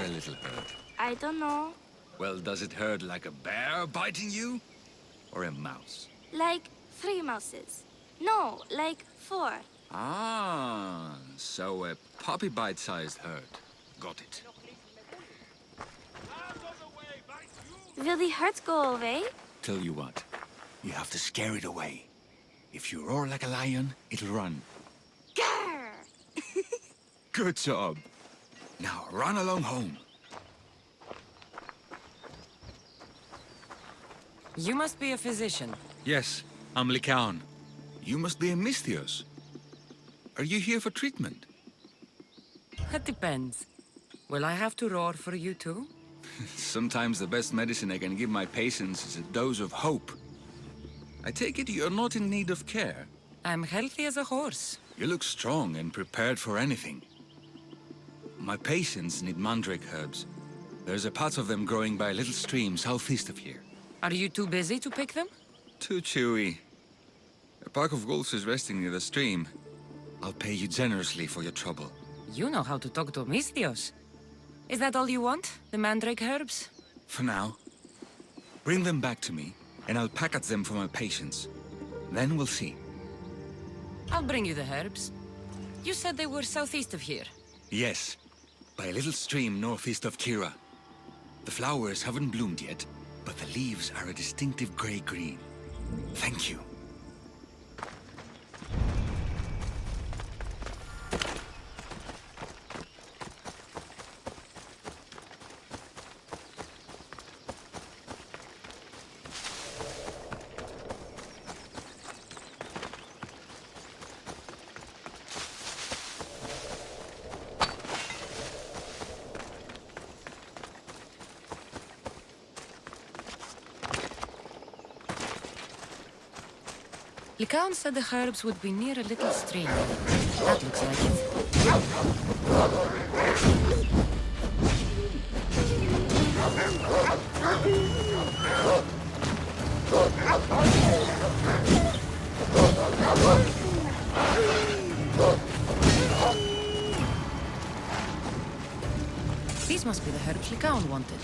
Little hurt? I don't know. Well, does it hurt like a bear biting you? Or a mouse? Like 3 mouses. No, like 4. Ah, so a puppy bite-sized hurt. Got it. Will the hurt go away? Tell you what, you have to scare it away. If you roar like a lion, it'll run. Grr! Good job. Now run along home. You must be a physician. Yes, I'm Lycaon. You must be a Misthios. Are you here for treatment? That depends. Will I have to roar for you too? Sometimes the best medicine I can give my patients is a dose of hope. I take it you're not in need of care. I'm healthy as a horse. You look strong and prepared for anything. My patients need mandrake herbs. There's a patch of them growing by a little stream southeast of here. Are you too busy to pick them? Too chewy. A pack of wolves is resting near the stream. I'll pay you generously for your trouble. You know how to talk to Misthios. Is that all you want? The mandrake herbs? For now. Bring them back to me, and I'll package them for my patients. Then we'll see. I'll bring you the herbs. You said they were southeast of here. Yes, by a little stream northeast of Kira. The flowers haven't bloomed yet, but the leaves are a distinctive gray-green. Thank you. Lycaon said the herbs would be near a little stream. That looks like it. These must be the herbs Lycaon wanted.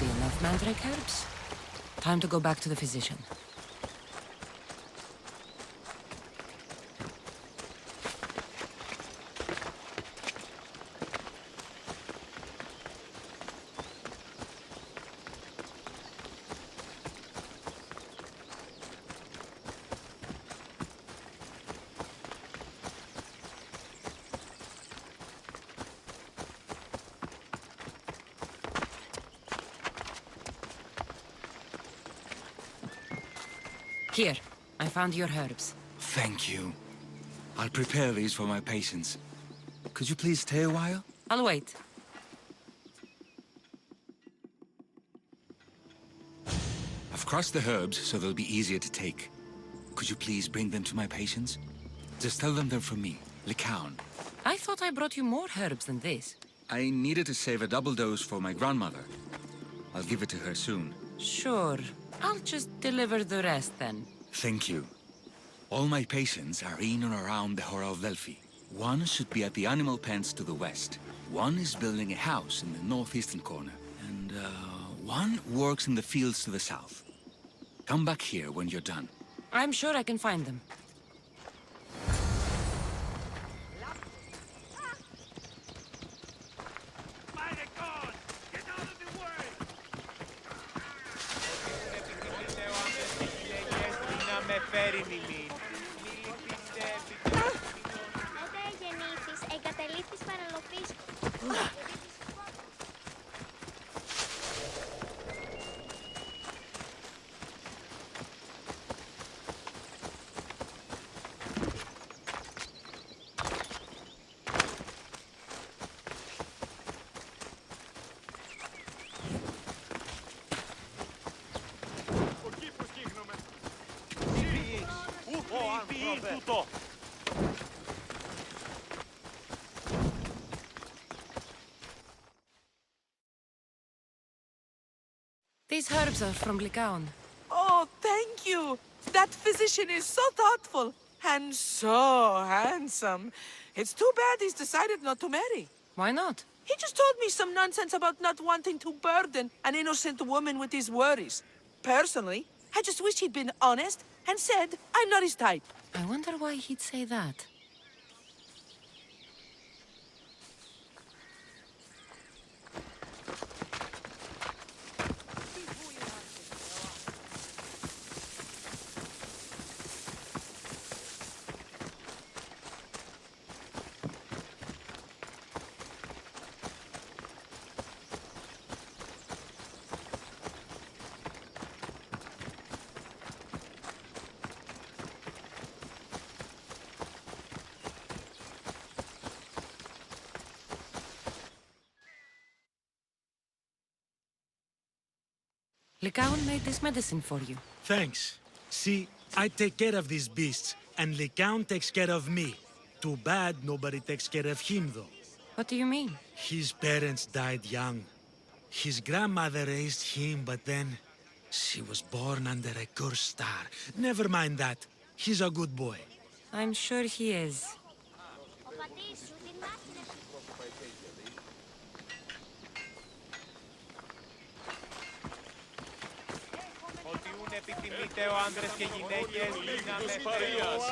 Enough mandrake herbs. Time to go back to the physician. Here, I found your herbs. Thank you. I'll prepare these for my patients. Could you please stay a while? I'll wait. I've crushed the herbs so they'll be easier to take. Could you please bring them to my patients? Just tell them they're from me, Lycaon. I thought I brought you more herbs than this. I needed to save a double dose for my grandmother. I'll give it to her soon. Sure. I'll just deliver the rest then. Thank you. All my patients are in and around the Hora of Delphi. One should be at the animal pens to the west. One is building a house in the northeastern corner. And, one works in the fields to the south. Come back here when you're done. I'm sure I can find them. Μετά γεννήθης, εγκαταλείφθης παραλοπής. These herbs are from Lycaon. Oh, thank you. That physician is so thoughtful and so handsome. It's too bad he's decided not to marry. Why not? He just told me some nonsense about not wanting to burden an innocent woman with his worries. Personally, I just wish he'd been honest and said I'm not his type. I wonder why he'd say that. Lycaon made this medicine for you. Thanks. See, I take care of these beasts, and Lycaon takes care of me. Too bad nobody takes care of him, though. What do you mean? His parents died young. His grandmother raised him, but then she was born under a cursed star. Never mind that. He's a good boy. I'm sure he is. Ο πατής σου την μάθηνε. Ότι ούν επιθυμείτε ο άνδρες και γυναίκες, δύναμε Θεός.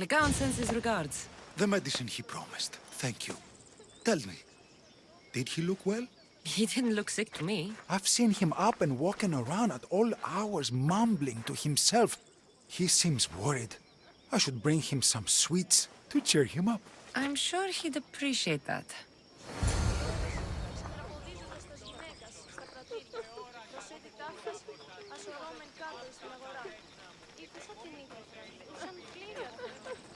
Lycaon sends his regards. The medicine he promised. Thank you. Tell me, did he look well? He didn't look sick to me. I've seen him up and walking around at all hours, mumbling to himself. He seems worried. I should bring him some sweets to cheer him up. I'm sure he'd appreciate that. Τραγουδίζοντας τας γυναίκας στα πρατήρια. Προσέτη τάφας, ασορώμεν κάτω στην αγορά. Ήπισα την νύχτα, ούσαν κλήρια.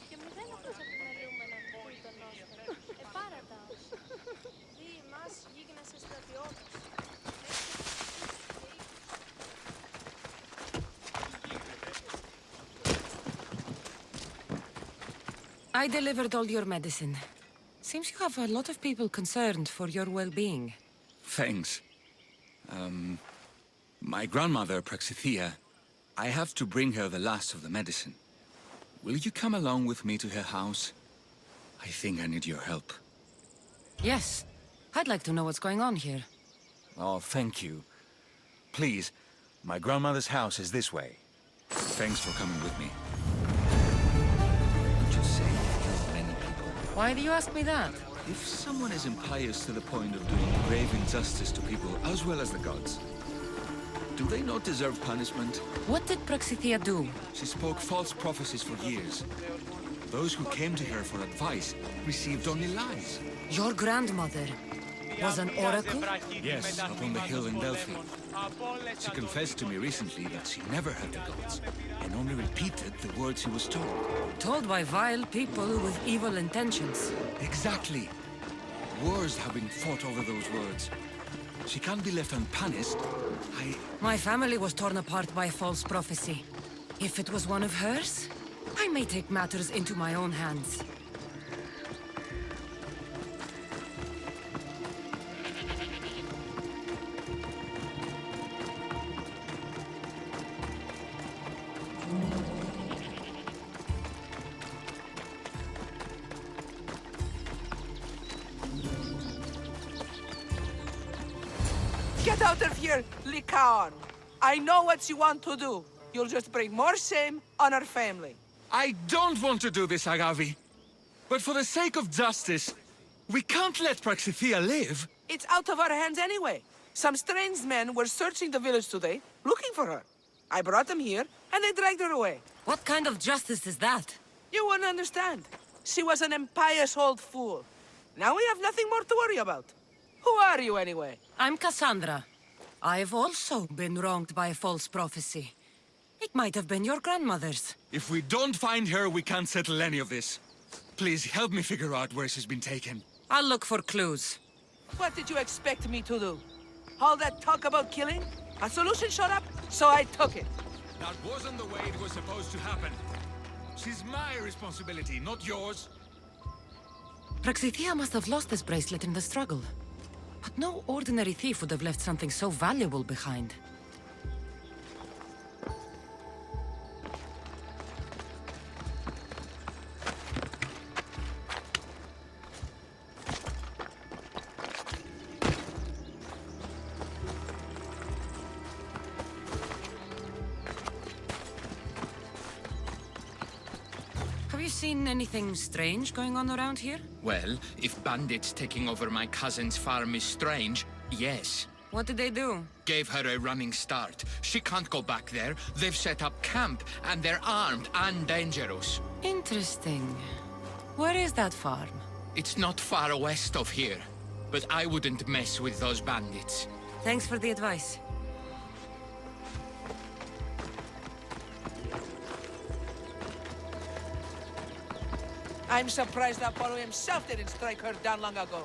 Και μηδέν αυτός επιμελούμενον που ήταν νόστον. Επάραταος. Δι μας γίγνεσαι στρατιώτος. I delivered all your medicine. Seems you have a lot of people concerned for your well-being. Thanks. My grandmother, Praxithea, I have to bring her the last of the medicine. Will you come along with me to her house? I think I need your help. Yes. I'd like to know what's going on here. Oh, thank you. Please, my grandmother's house is this way. Thanks for coming with me. Would you say you've killed many people? Why do you ask me that? If someone is impious to the point of doing grave injustice to people as well as the gods, do they not deserve punishment? What did Praxithea do? She spoke false prophecies for years. Those who came to her for advice received only lies. Your grandmother was an oracle? Yes, up on the hill in Delphi. She confessed to me recently that she never heard the gods, and only repeated the words she was told. Told by vile people with evil intentions. Exactly. Wars have been fought over those words. She can't be left unpunished. My family was torn apart by false prophecy. If it was one of hers, I may take matters into my own hands. Get out of here, Lycaon. I know what you want to do. You'll just bring more shame on our family. I don't want to do this, Agavi. But for the sake of justice, we can't let Praxithea live. It's out of our hands anyway. Some strange men were searching the village today, looking for her. I brought them here, and they dragged her away. What kind of justice is that? You wouldn't understand. She was an impious old fool. Now we have nothing more to worry about. Who are you, anyway? I'm Cassandra. I've also been wronged by a false prophecy. It might have been your grandmother's. If we don't find her, we can't settle any of this. Please help me figure out where she's been taken. I'll look for clues. What did you expect me to do? All that talk about killing? A solution showed up, so I took it. That wasn't the way it was supposed to happen. She's my responsibility, not yours. Praxithea must have lost this bracelet in the struggle. But no ordinary thief would have left something so valuable behind. Have you seen anything strange going on around here? Well, if bandits taking over my cousin's farm is strange, yes. What did they do? Gave her a running start. She can't go back there. They've set up camp, and they're armed and dangerous. Interesting. Where is that farm? It's not far west of here, but I wouldn't mess with those bandits. Thanks for the advice. I'm surprised Apollo himself didn't strike her down long ago.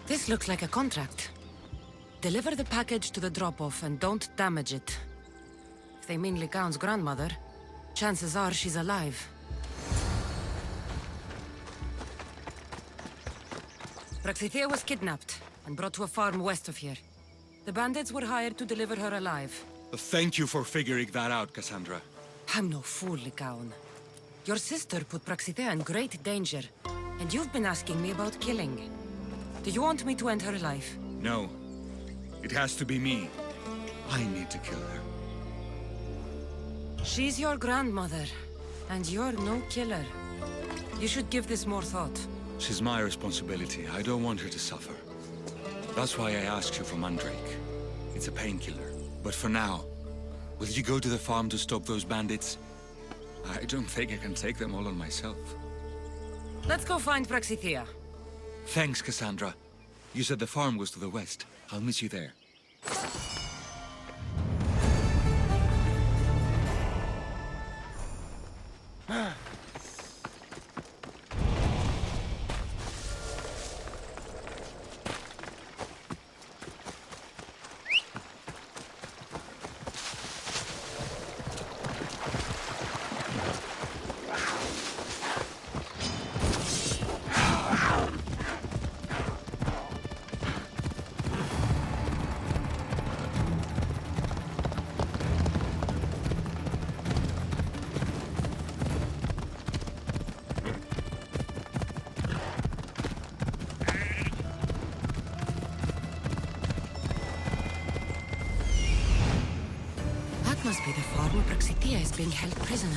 This looks like a contract. Deliver the package to the drop-off and don't damage it. If they mean Lycaon's grandmother, chances are she's alive. Praxithea was kidnapped and brought to a farm west of here. The bandits were hired to deliver her alive. Thank you for figuring that out, Cassandra. I'm no fool, Lycaon. Your sister put Praxithea in great danger, and you've been asking me about killing. Do you want me to end her life? No. It has to be me. I need to kill her. She's your grandmother, and you're no killer. You should give this more thought. She's my responsibility. I don't want her to suffer. That's why I asked you for Mandrake. It's a painkiller. But for now, will you go to the farm to stop those bandits? I don't think I can take them all on myself. Let's go find Praxithea. Thanks, Cassandra. You said the farm was to the west. I'll meet you there. Must be the farm where Praxithea is being held prisoner.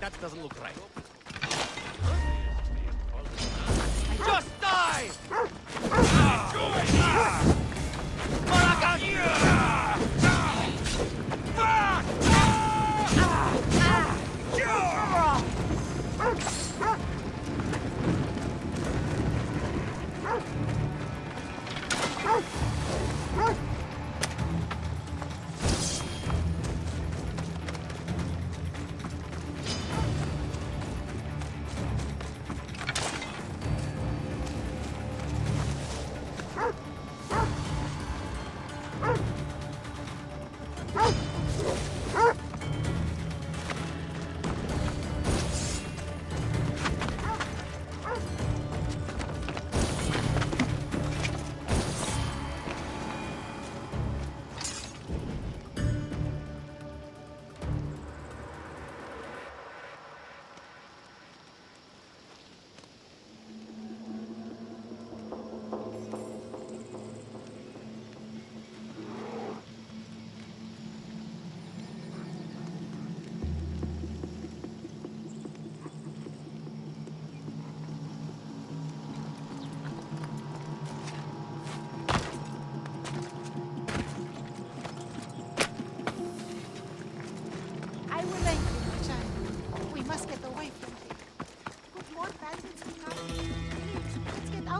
That doesn't look right. Just die!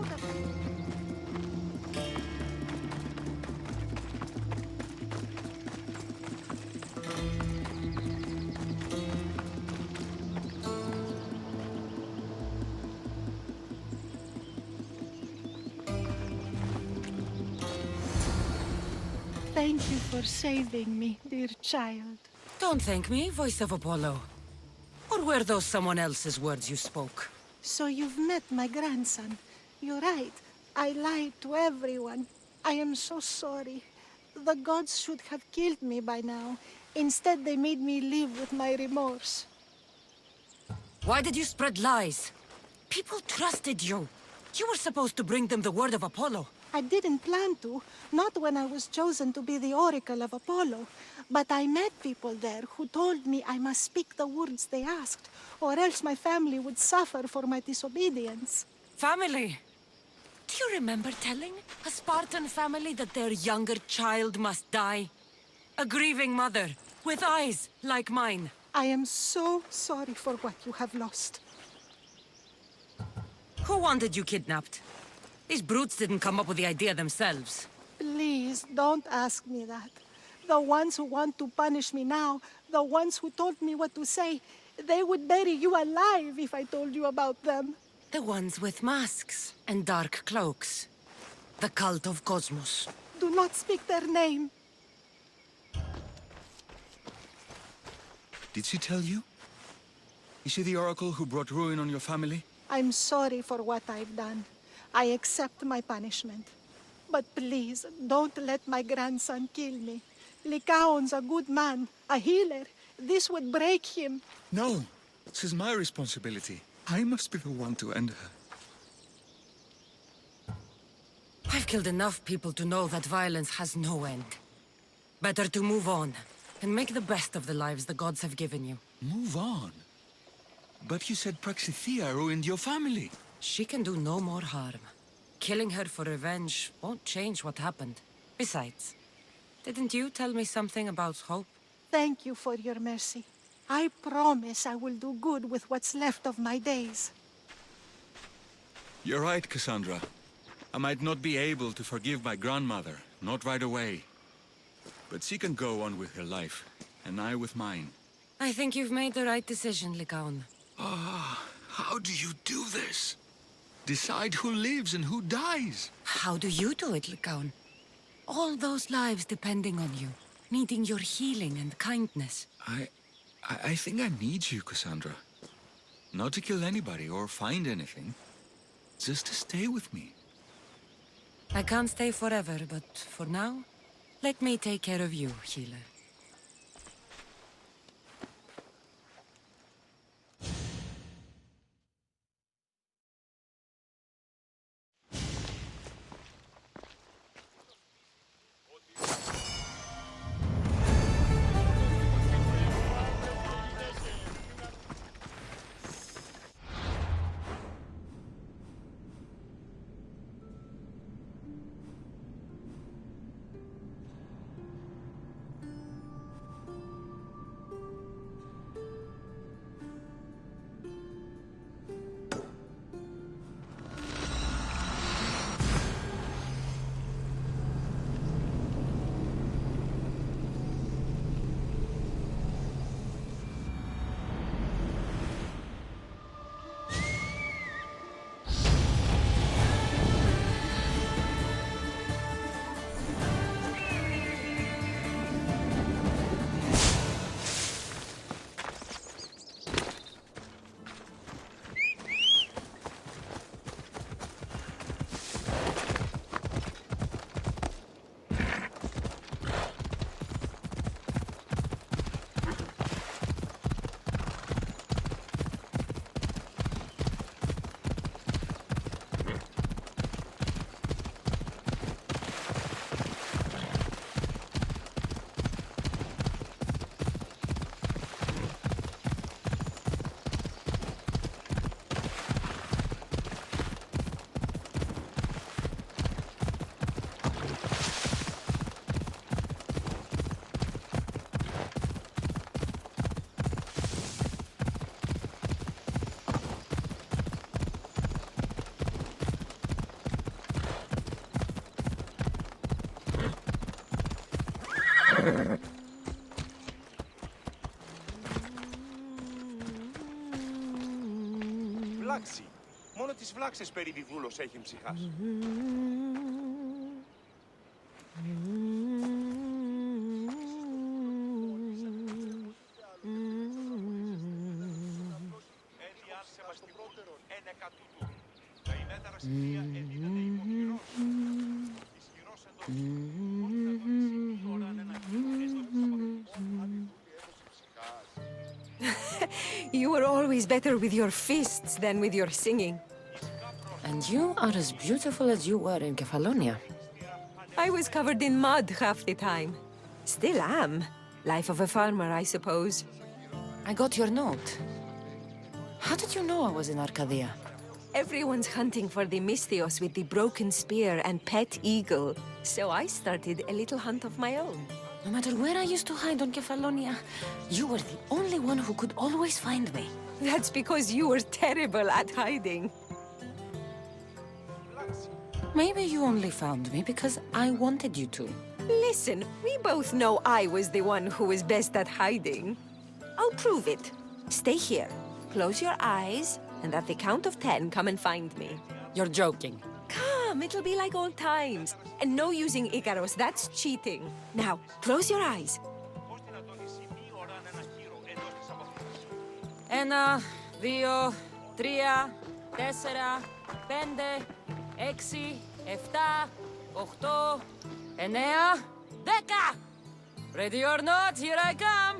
out of it. Thank you for saving me, dear child. Don't thank me, voice of Apollo. Or were those someone else's words you spoke? So you've met my grandson. You're right. I lied to everyone. I am so sorry. The gods should have killed me by now. Instead, they made me live with my remorse. Why did you spread lies? People trusted you. You were supposed to bring them the word of Apollo. I didn't plan to, not when I was chosen to be the Oracle of Apollo. But I met people there who told me I must speak the words they asked, or else my family would suffer for my disobedience. Family! Do you remember telling a Spartan family that their younger child must die? A grieving mother, with eyes like mine. I am so sorry for what you have lost. Who wanted you kidnapped? These brutes didn't come up with the idea themselves. Please, don't ask me that. The ones who want to punish me now, the ones who told me what to say, they would bury you alive if I told you about them. The ones with masks and dark cloaks. The cult of Cosmos. Do not speak their name. Did she tell you? Is she the oracle who brought ruin on your family? I'm sorry for what I've done. I accept my punishment. But please, don't let my grandson kill me. Lycaon's a good man, a healer. This would break him. No, this is my responsibility. I must be the one to end her. I've killed enough people to know that violence has no end. Better to move on, and make the best of the lives the gods have given you. Move on? But you said Praxithea ruined your family. She can do no more harm. Killing her for revenge won't change what happened. Besides, didn't you tell me something about hope? Thank you for your mercy. I promise I will do good with what's left of my days. You're right, Cassandra. I might not be able to forgive my grandmother, not right away. But she can go on with her life, and I with mine. I think you've made the right decision, Lycaon. How do you do this? Decide who lives and who dies? How do you do it, Lycaon? All those lives depending on you, needing your healing and kindness. I think I need you, Cassandra. Not to kill anybody or find anything. Just to stay with me. I can't stay forever, but for now, let me take care of you, healer. Βλάξη. Μόνο τις βλάξες περί βιβούλος έχει ψυχάσει. You were always better with your fists than with your singing. And you are as beautiful as you were in Kefalonia. I was covered in mud half the time. Still am. Life of a farmer, I suppose. I got your note. How did you know I was in Arcadia? Everyone's hunting for the Misthios with the broken spear and pet eagle. So I started a little hunt of my own. No matter where I used to hide on Kefalonia, you were the only one who could always find me. That's because you were terrible at hiding. Maybe you only found me because I wanted you to. Listen, we both know I was the one who was best at hiding. I'll prove it. Stay here, close your eyes, and at the count of 10, come and find me. You're joking. Come, it'll be like old times. And no using Icaros, that's cheating. Now, close your eyes. 1, 2, 3, 4, 5, 6, 7, 8, 9, 10! Ready or not, here I come!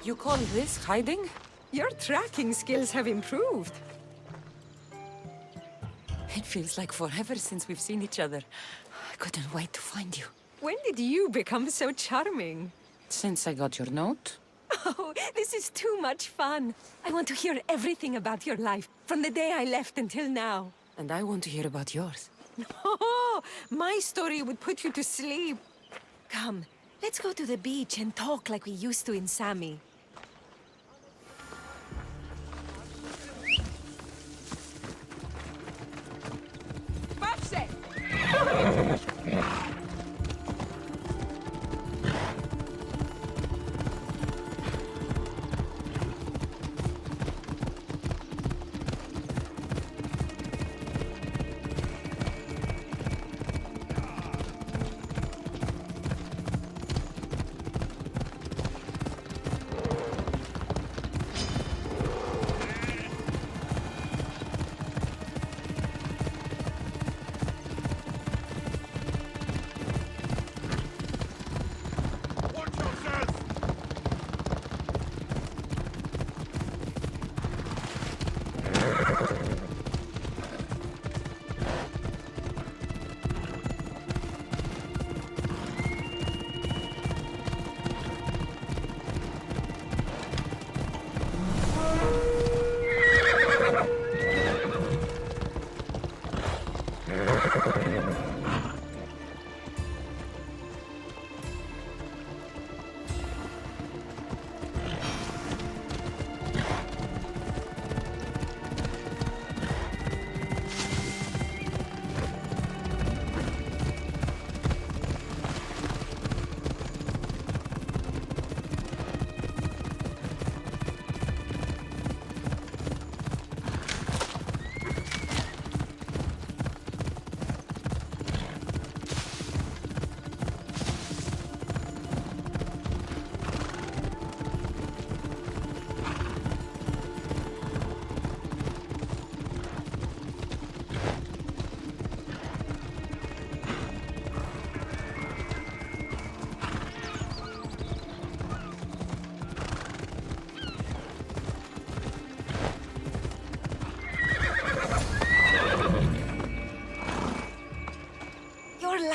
You call this hiding? Your tracking skills have improved. It feels like forever since we've seen each other. I couldn't wait to find you. When did you become so charming? Since I got your note. Oh, this is too much fun. I want to hear everything about your life, from the day I left until now. And I want to hear about yours. Oh, my story would put you to sleep. Come, let's go to the beach and talk like we used to in Sami.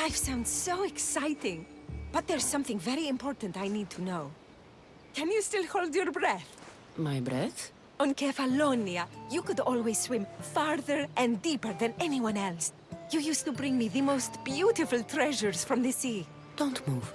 Life sounds so exciting. But there's something very important I need to know. Can you still hold your breath? My breath? On Kefalonia, you could always swim farther and deeper than anyone else. You used to bring me the most beautiful treasures from the sea. Don't move.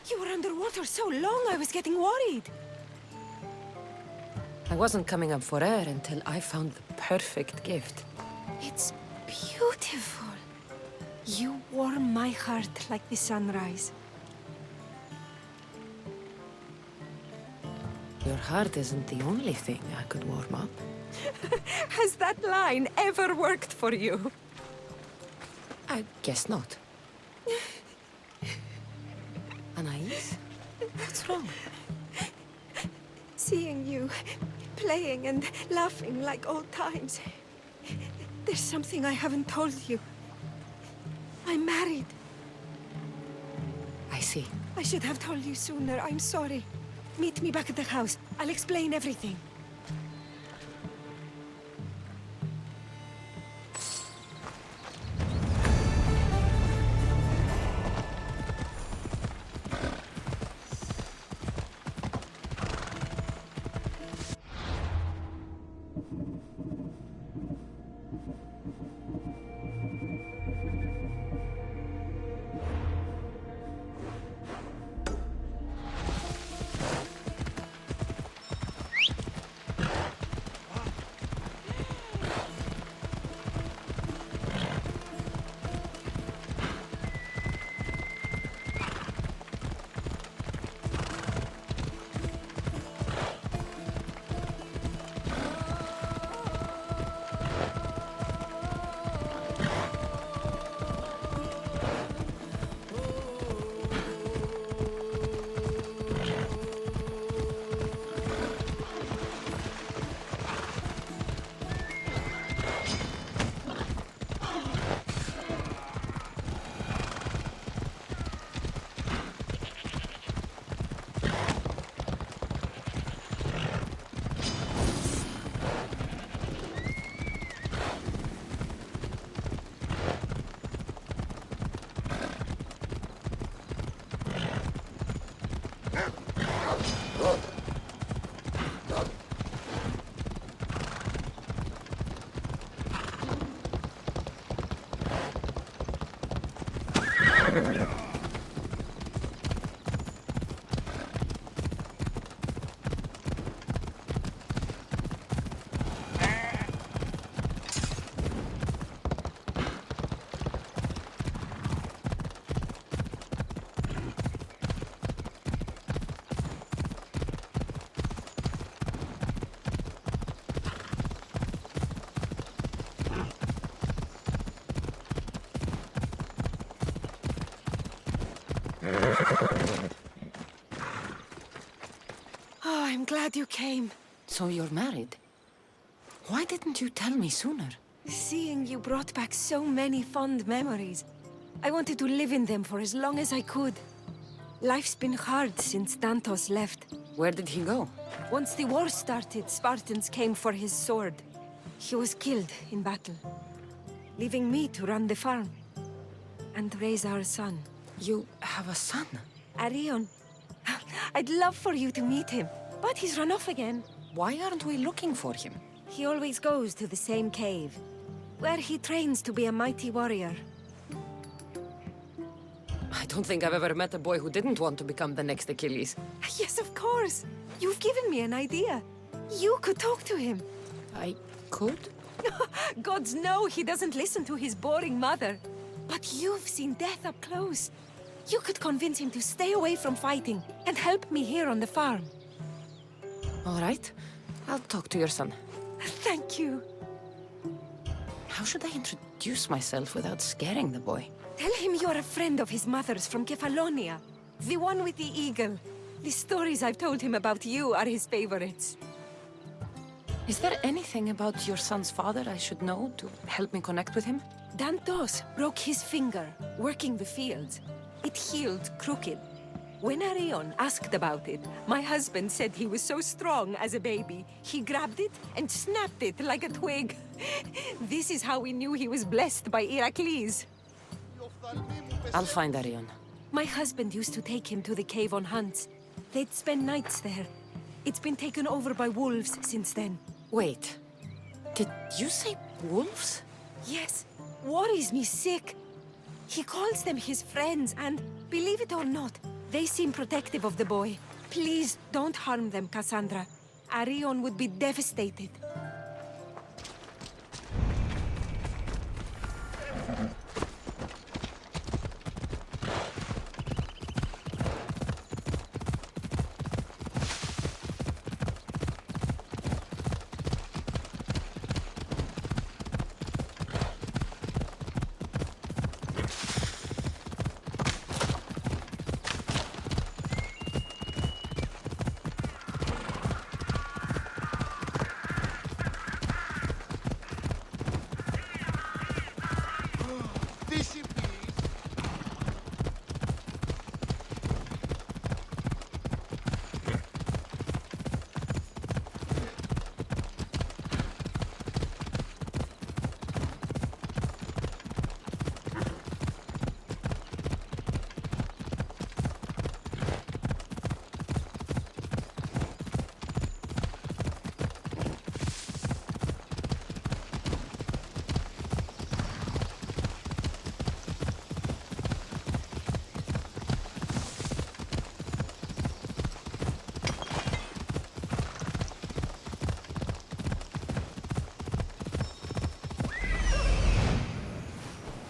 You were underwater so long, I was getting worried. I wasn't coming up for air until I found the perfect gift. It's beautiful. You warm my heart like the sunrise. Your heart isn't the only thing I could warm up. Has that line ever worked for you? I guess not. Anais? What's wrong? Seeing you playing and laughing like old times. There's something I haven't told you. I'm married. I see. I should have told you sooner. I'm sorry. Meet me back at the house. I'll explain everything. Oh, I'm glad you came. So you're married? Why didn't you tell me sooner? Seeing you brought back so many fond memories. I wanted to live in them for as long as I could. Life's been hard since Dantos left. Where did he go? Once the war started, Spartans came for his sword. He was killed in battle, leaving me to run the farm and raise our son. You have a son? Arion. I'd love for you to meet him, but he's run off again. Why aren't we looking for him? He always goes to the same cave, where he trains to be a mighty warrior. I don't think I've ever met a boy who didn't want to become the next Achilles. Yes, of course. You've given me an idea. You could talk to him. I could? Gods know he doesn't listen to his boring mother. But you've seen death up close. You could convince him to stay away from fighting and help me here on the farm. All right. I'll talk to your son. Thank you. How should I introduce myself without scaring the boy? Tell him you're a friend of his mother's from Kefalonia. The one with the eagle. The stories I've told him about you are his favorites. Is there anything about your son's father I should know to help me connect with him? Dantos broke his finger working the fields. It healed crooked. When Arion asked about it, my husband said he was so strong as a baby, he grabbed it and snapped it like a twig. This is how we knew he was blessed by Heracles. I'll find Arion. My husband used to take him to the cave on hunts. They'd spend nights there. It's been taken over by wolves since then. Wait. Did you say wolves? Yes, worries me sick. He calls them his friends, and believe it or not, they seem protective of the boy. Please don't harm them, Cassandra. Arion would be devastated.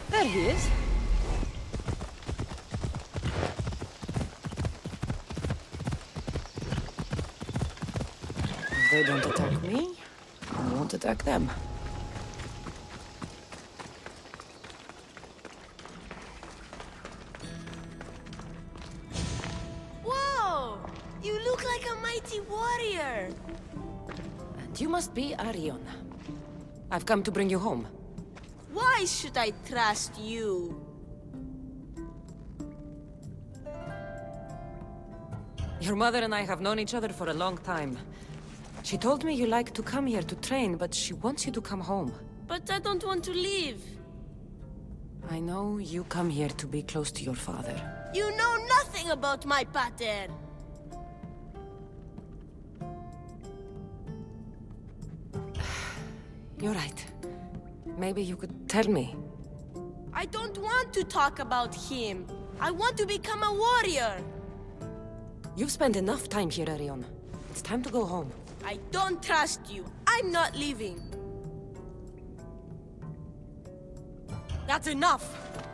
There he is. If they don't attack me, I won't attack them. Whoa! You look like a mighty warrior! And you must be Arion. I've come to bring you home. Why should I trust you? Your mother and I have known each other for a long time. She told me you like to come here to train, but she wants you to come home. But I don't want to leave. I know you come here to be close to your father. You know nothing about my pater. You're right. Maybe you could tell me. I don't want to talk about him. I want to become a warrior. You've spent enough time here, Arion. It's time to go home. I don't trust you. I'm not leaving. That's enough!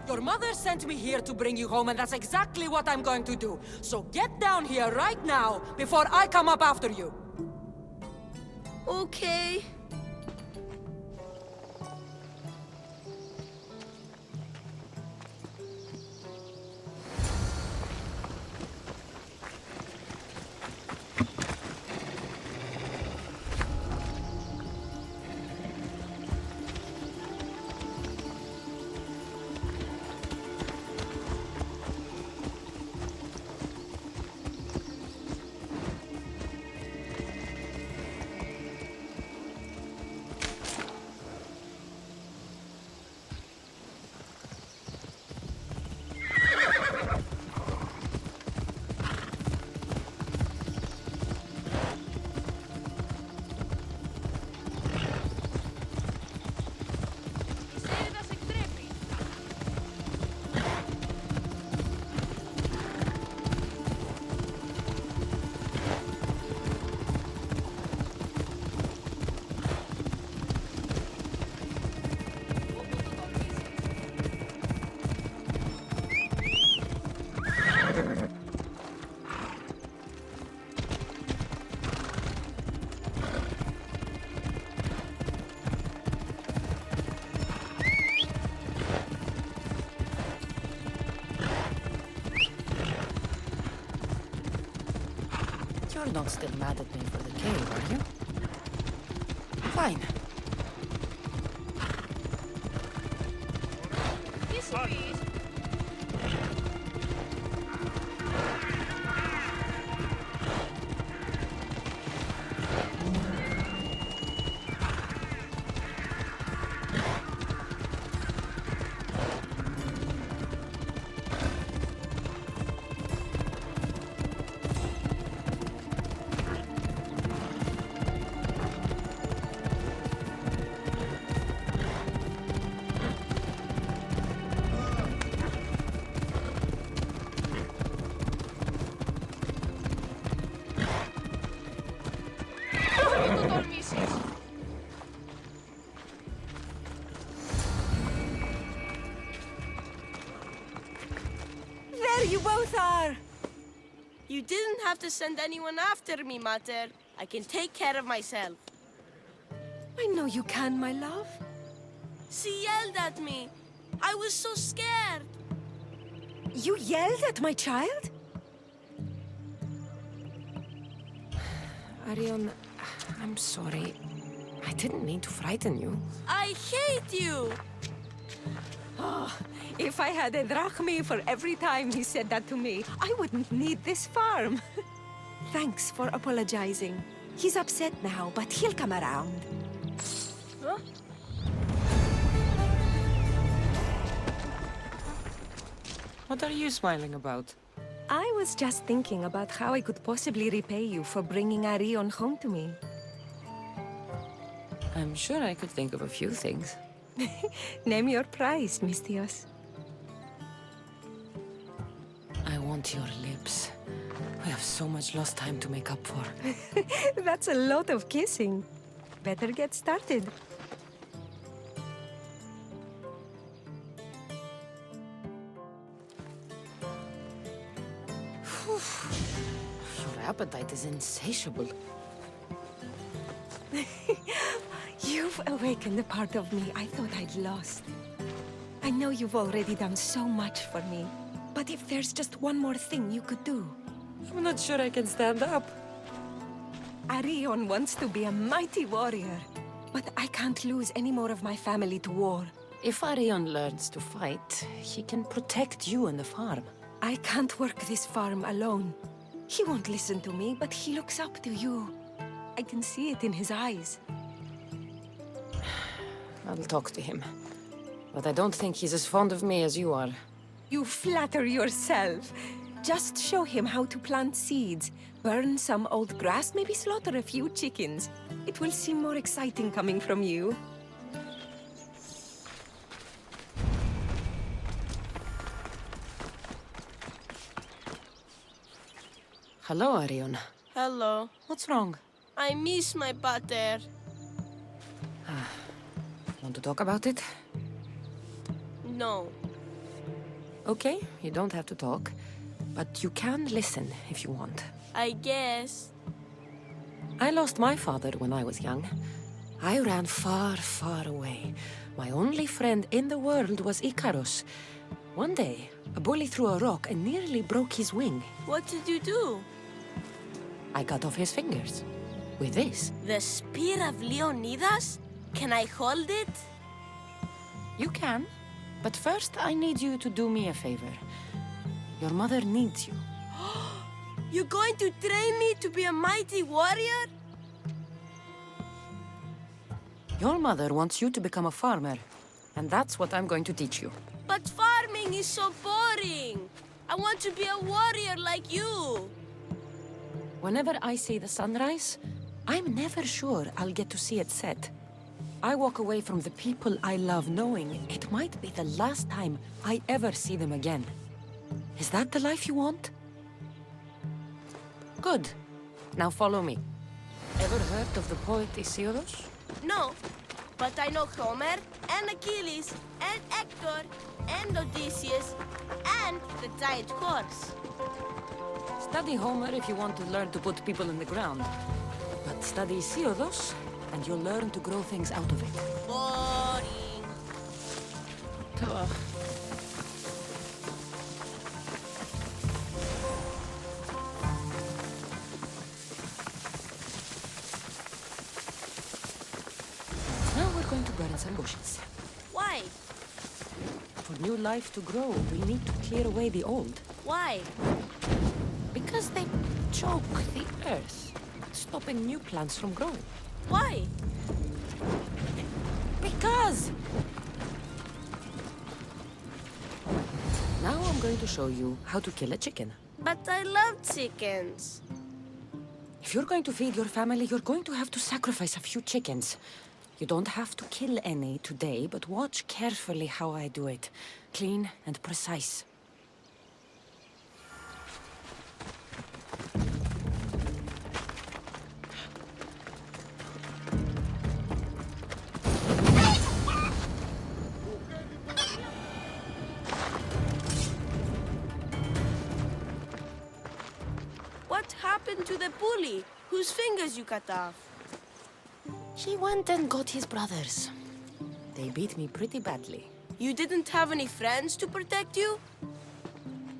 Your mother sent me here to bring you home, and that's exactly what I'm going to do. So get down here right now, before I come up after you. Okay. You're not still mad at me for the cave, are you? Fine. There you both are! You didn't have to send anyone after me, Mater. I can take care of myself. I know you can, my love. She yelled at me. I was so scared. You yelled at my child? Arion, I'm sorry. I didn't mean to frighten you. I hate you. Oh, if I had a drachmi for every time he said that to me, I wouldn't need this farm. Thanks for apologizing. He's upset now, but he'll come around. Huh? What are you smiling about? I was just thinking about how I could possibly repay you for bringing Arion home to me. I'm sure I could think of a few things. Name your price, Misthios. I want your lips. We have so much lost time to make up for. That's a lot of kissing. Better get started. Your appetite is insatiable. You've awakened a part of me I thought I'd lost. I know you've already done so much for me, but if there's just one more thing you could do. I'm not sure I can stand up. Arion wants to be a mighty warrior, but I can't lose any more of my family to war. If Arion learns to fight, he can protect you and the farm. I can't work this farm alone. He won't listen to me, but he looks up to you. I can see it in his eyes. I'll talk to him. But I don't think he's as fond of me as you are. You flatter yourself. Just show him how to plant seeds, burn some old grass, maybe slaughter a few chickens. It will seem more exciting coming from you. Hello, Arion. Hello. What's wrong? I miss my pater. Want to talk about it? No. Okay, you don't have to talk. But you can listen if you want. I guess. I lost my father when I was young. I ran far, far away. My only friend in the world was Icarus. One day, a bully threw a rock and nearly broke his wing. What did you do? I cut off his fingers. With this. The spear of Leonidas? Can I hold it? You can. But first, I need you to do me a favor. Your mother needs you. You're going to train me to be a mighty warrior? Your mother wants you to become a farmer. And that's what I'm going to teach you. But farming is so boring. I want to be a warrior like you. Whenever I see the sunrise, I'm never sure I'll get to see it set. I walk away from the people I love knowing it might be the last time I ever see them again. Is that the life you want? Good. Now follow me. Ever heard of the poet Hesiodus? No, but I know Homer, and Achilles, and Hector, and Odysseus, and the giant horse. Study Homer if you want to learn to put people in the ground. But study Hesiodus, and you'll learn to grow things out of it. Boring. Ugh. Now we're going to burn some bushes. Why? For new life to grow, we need to clear away the old. Why? Because they choke the earth, stopping new plants from growing. Why? Because! Now I'm going to show you how to kill a chicken. But I love chickens. If you're going to feed your family, you're going to have to sacrifice a few chickens. You don't have to kill any today, but watch carefully how I do it. Clean and precise. happened to the bully whose fingers you cut off? She went and got his brothers. They beat me pretty badly. You didn't have any friends to protect you?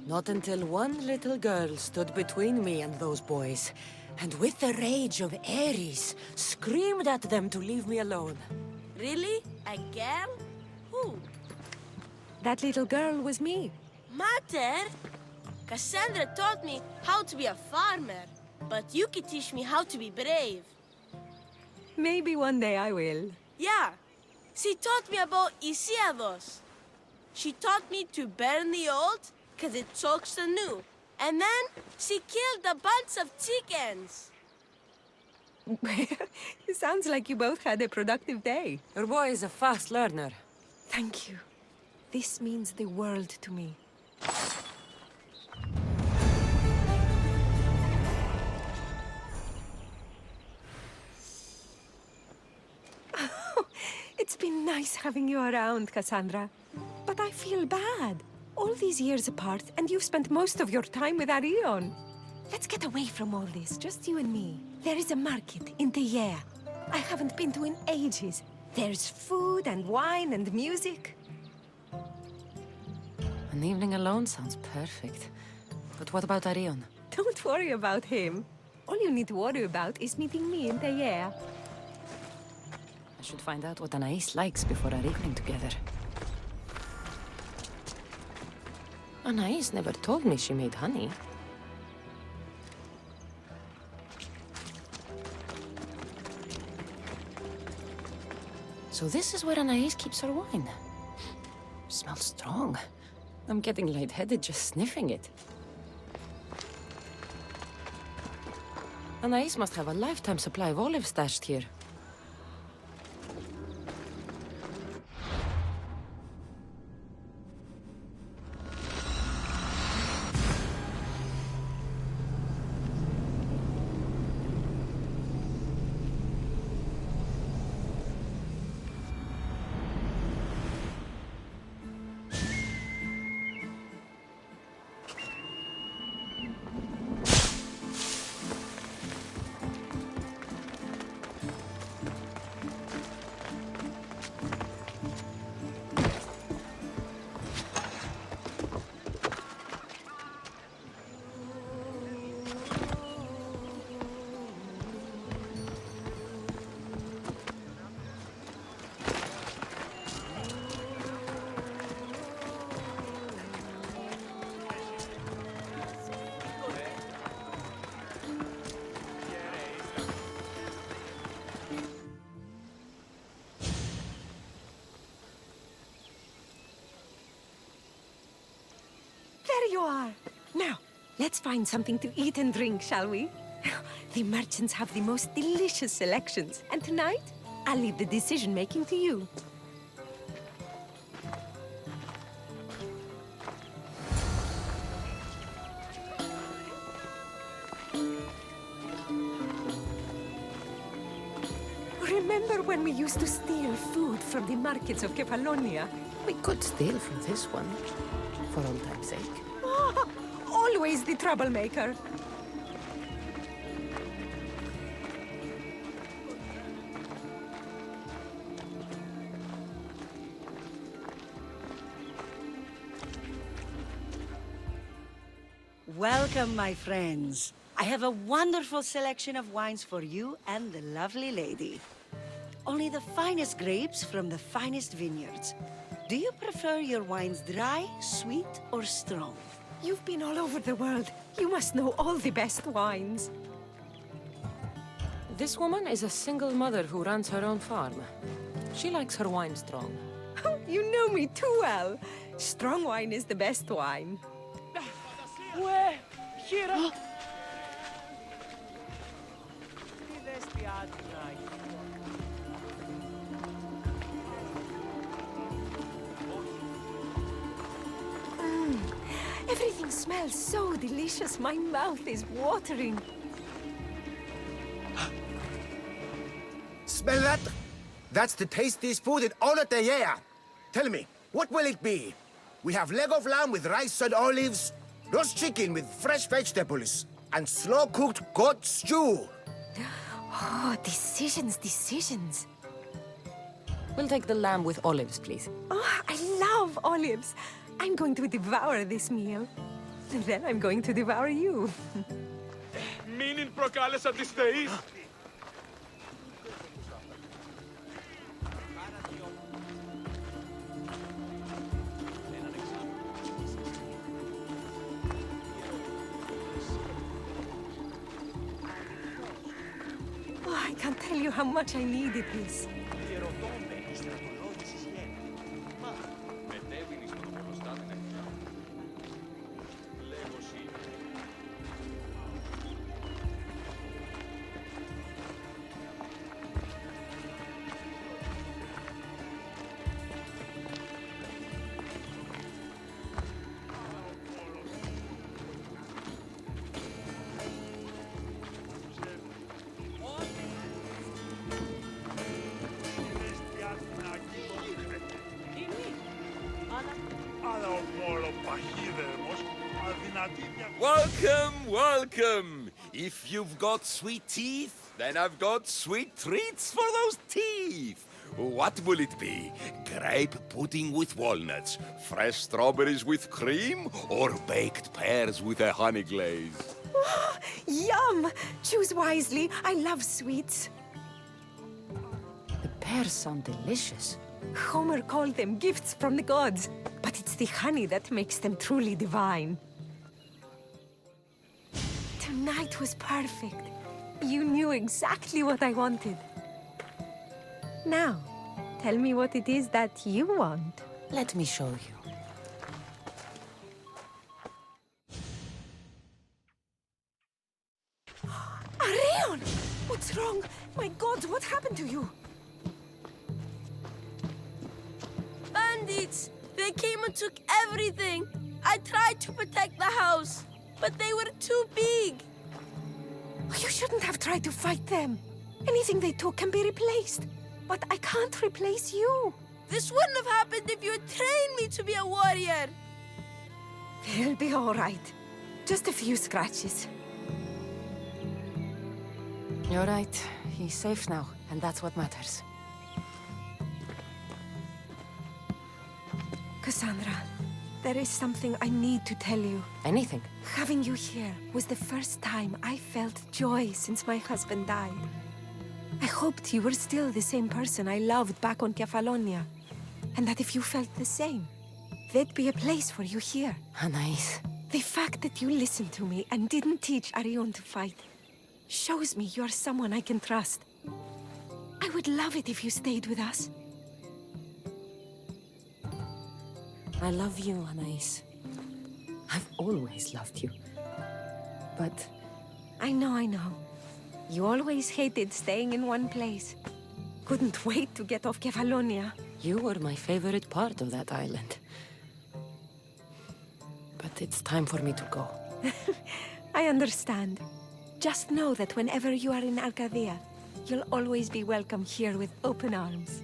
Not until one little girl stood between me and those boys, and with the rage of Ares, screamed at them to leave me alone. Really? A girl? Who? That little girl was me. Mater? Cassandra taught me how to be a farmer, but you could teach me how to be brave. Maybe one day I will. Yeah, she taught me about Isiados. She taught me to burn the old, because it chokes the new. And then she killed a bunch of chickens. It sounds like you both had a productive day. Your boy is a fast learner. Thank you. This means the world to me. It's been nice having you around, Cassandra. But I feel bad. All these years apart, and you've spent most of your time with Arion. Let's get away from all this, just you and me. There is a market in Teia. I haven't been to in ages. There's food and wine and music. An evening alone sounds perfect. But what about Arion? Don't worry about him. All you need to worry about is meeting me in Teia. I should find out what Anais likes before our evening together. Anais never told me she made honey. So this is where Anais keeps her wine. Smells strong. I'm getting lightheaded just sniffing it. Anais must have a lifetime supply of olives stashed here. There you are. Now, let's find something to eat and drink, shall we? The merchants have the most delicious selections. And tonight, I'll leave the decision-making to you. Remember when we used to steal food from the markets of Kefalonia? We could steal from this one, for old time's sake. Ah, always the troublemaker. Welcome, my friends. I have a wonderful selection of wines for you and the lovely lady. Only the finest grapes from the finest vineyards. Do you prefer your wines dry, sweet, or strong? You've been all over the world. You must know all the best wines. This woman is a single mother who runs her own farm. She likes her wine strong. You know me too well. Strong wine is the best wine. Uè, Hira! Τι δες τι άτινα. Everything smells so delicious. My mouth is watering. Smell that? That's the tastiest food in all of the year. Tell me, what will it be? We have leg of lamb with rice and olives, roast chicken with fresh vegetables, and slow-cooked goat stew. Oh, decisions. We'll take the lamb with olives, please. Oh, I love olives. I'm going to devour this meal. And then I'm going to devour you. Μην προκάλεσα τις θεείς. Oh, I can't tell you how much I needed this. Welcome! If you've got sweet teeth, then I've got sweet treats for those teeth. What will it be? Grape pudding with walnuts, fresh strawberries with cream, or baked pears with a honey glaze? Yum! Choose wisely. I love sweets. The pears sound delicious. Homer called them gifts from the gods, but it's the honey that makes them truly divine. Tonight was perfect. You knew exactly what I wanted. Now, tell me what it is that you want. Let me show you. Arion! What's wrong? My God, what happened to you? Bandits! They came and took everything. I tried to protect the house, but they were too big. You shouldn't have tried to fight them. Anything they took can be replaced. But I can't replace you. This wouldn't have happened if you had trained me to be a warrior. It'll be all right. Just a few scratches. You're right. He's safe now, and that's what matters. Cassandra, there is something I need to tell you. Anything? Having you here was the first time I felt joy since my husband died. I hoped you were still the same person I loved back on Kefalonia. And that if you felt the same, there'd be a place for you here. Anais. The fact that you listened to me and didn't teach Arion to fight shows me you're someone I can trust. I would love it if you stayed with us. I love you, Anais. I've always loved you. But I know. You always hated staying in one place. Couldn't wait to get off Kefalonia. you were my favorite part of that island. But it's time for me to go. I understand. Just know that whenever you are in Arcadia, you'll always be welcome here with open arms.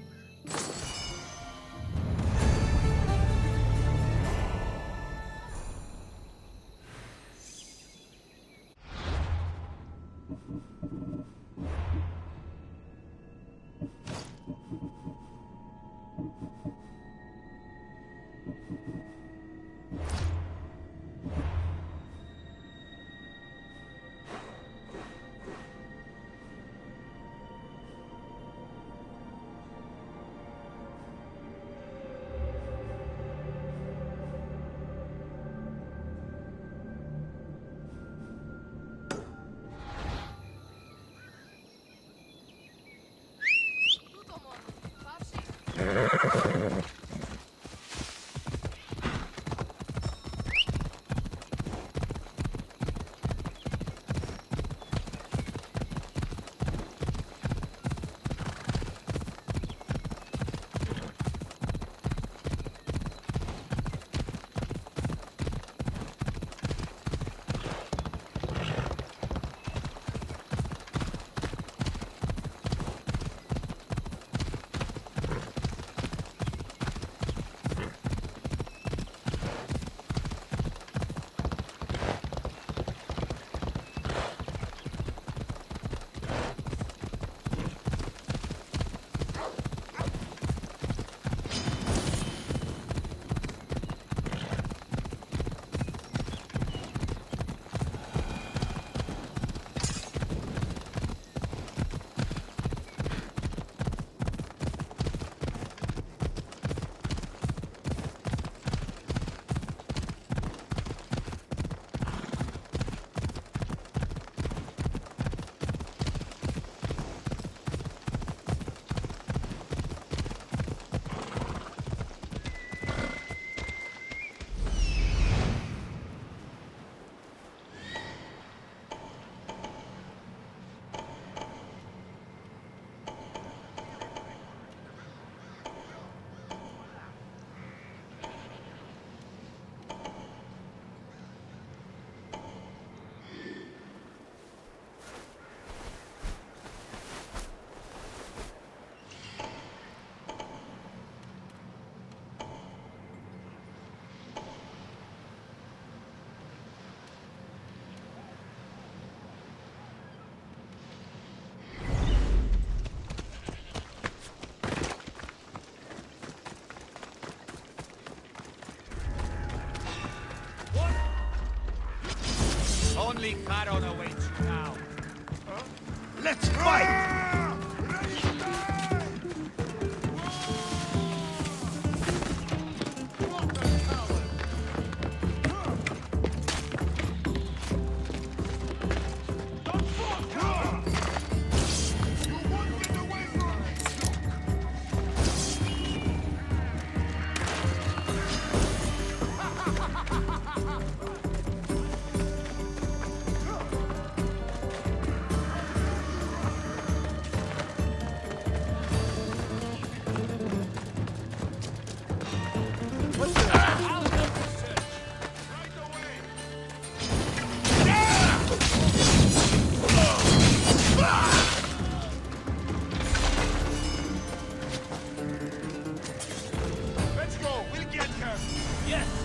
Only Charon awaits you now. Let's fight! Let's go. We'll get her. Yes.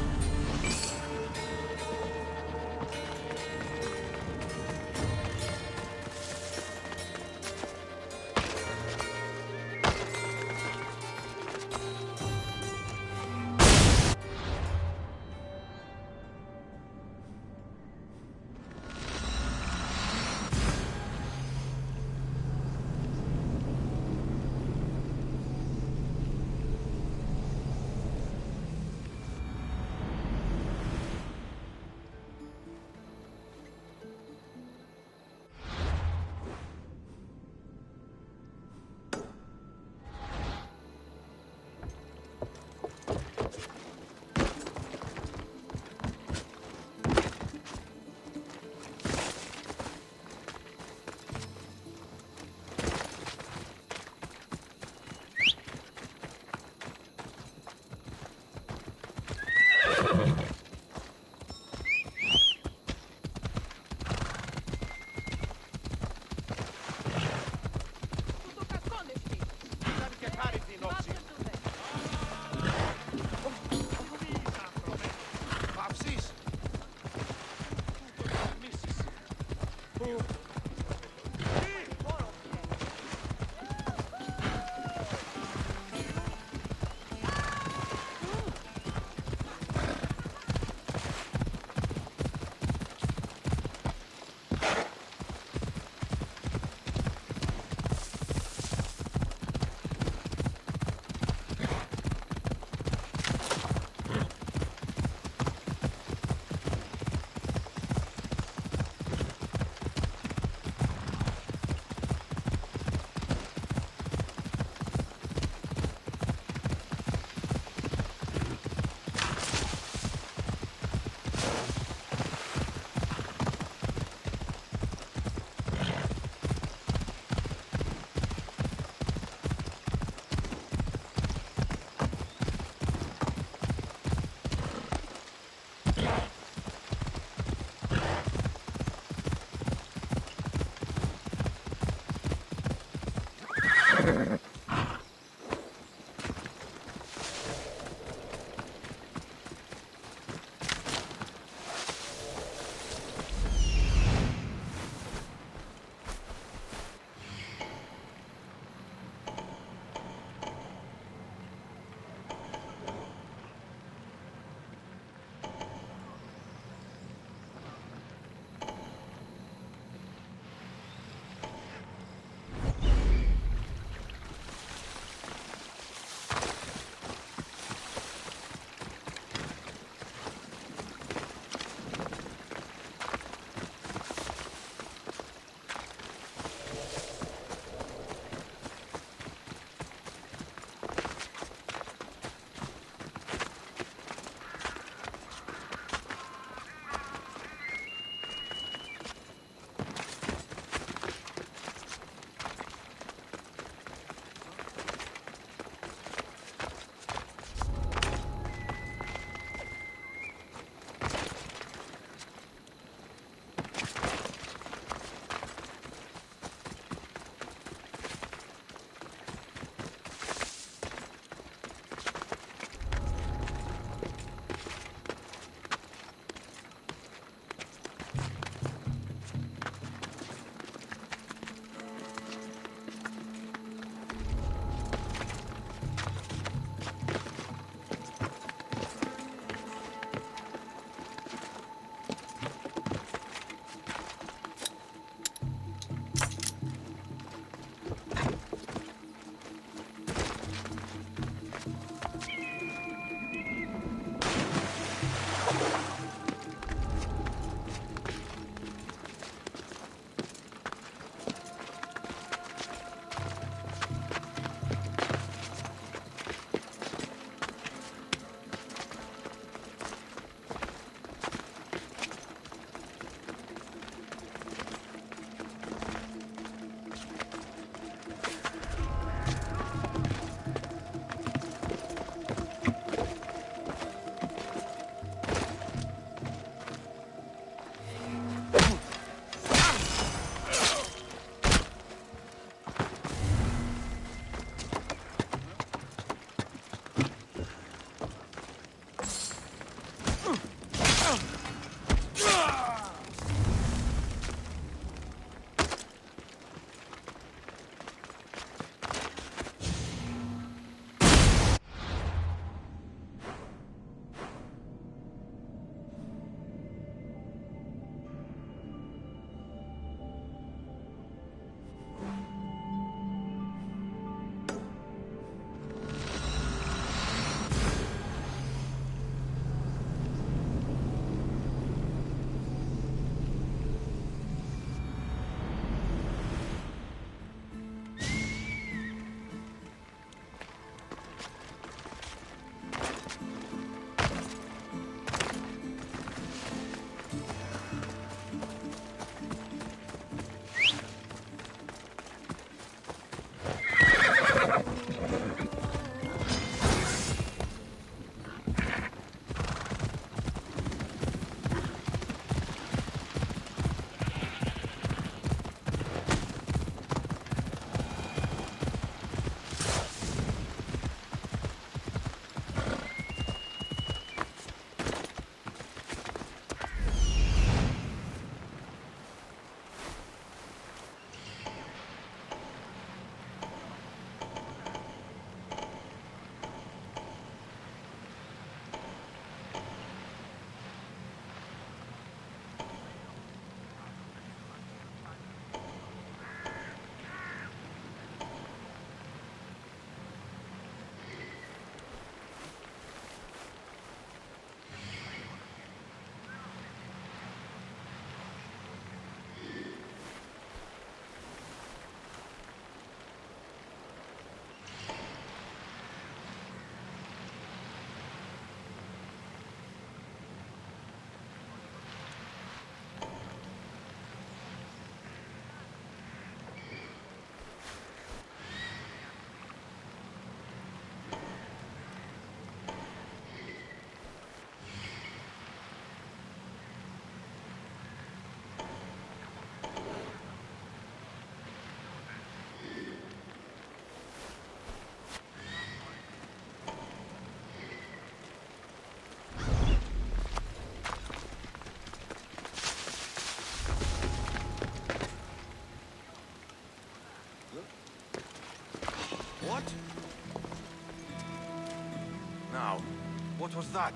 What was that?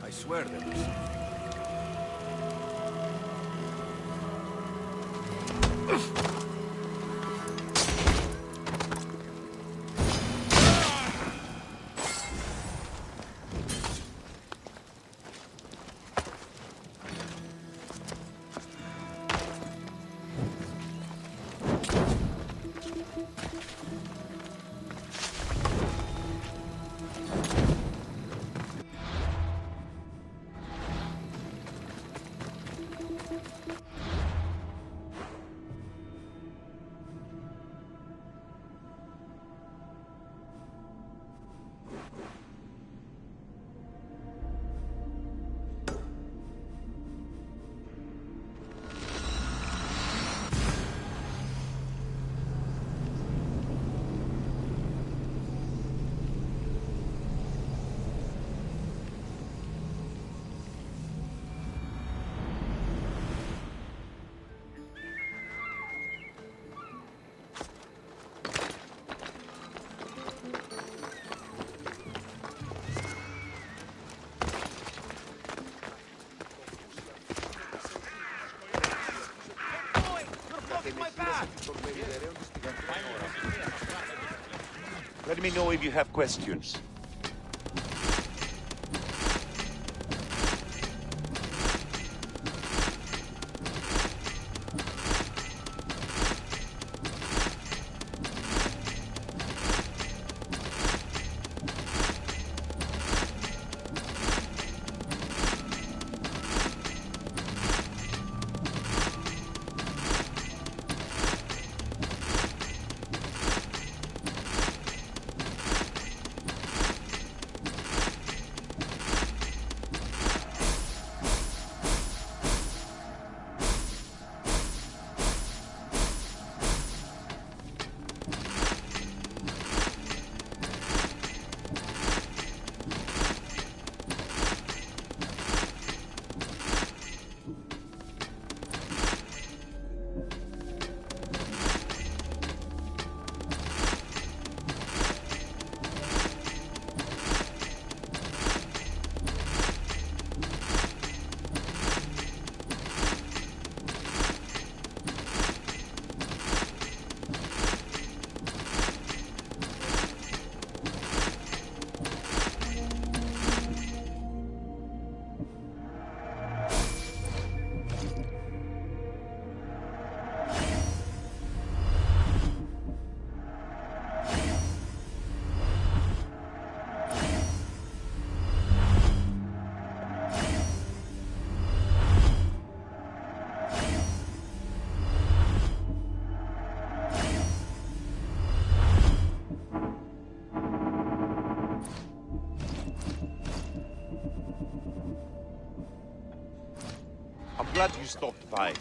I swear there was something. Let me know if you have questions. I'm glad you stopped by.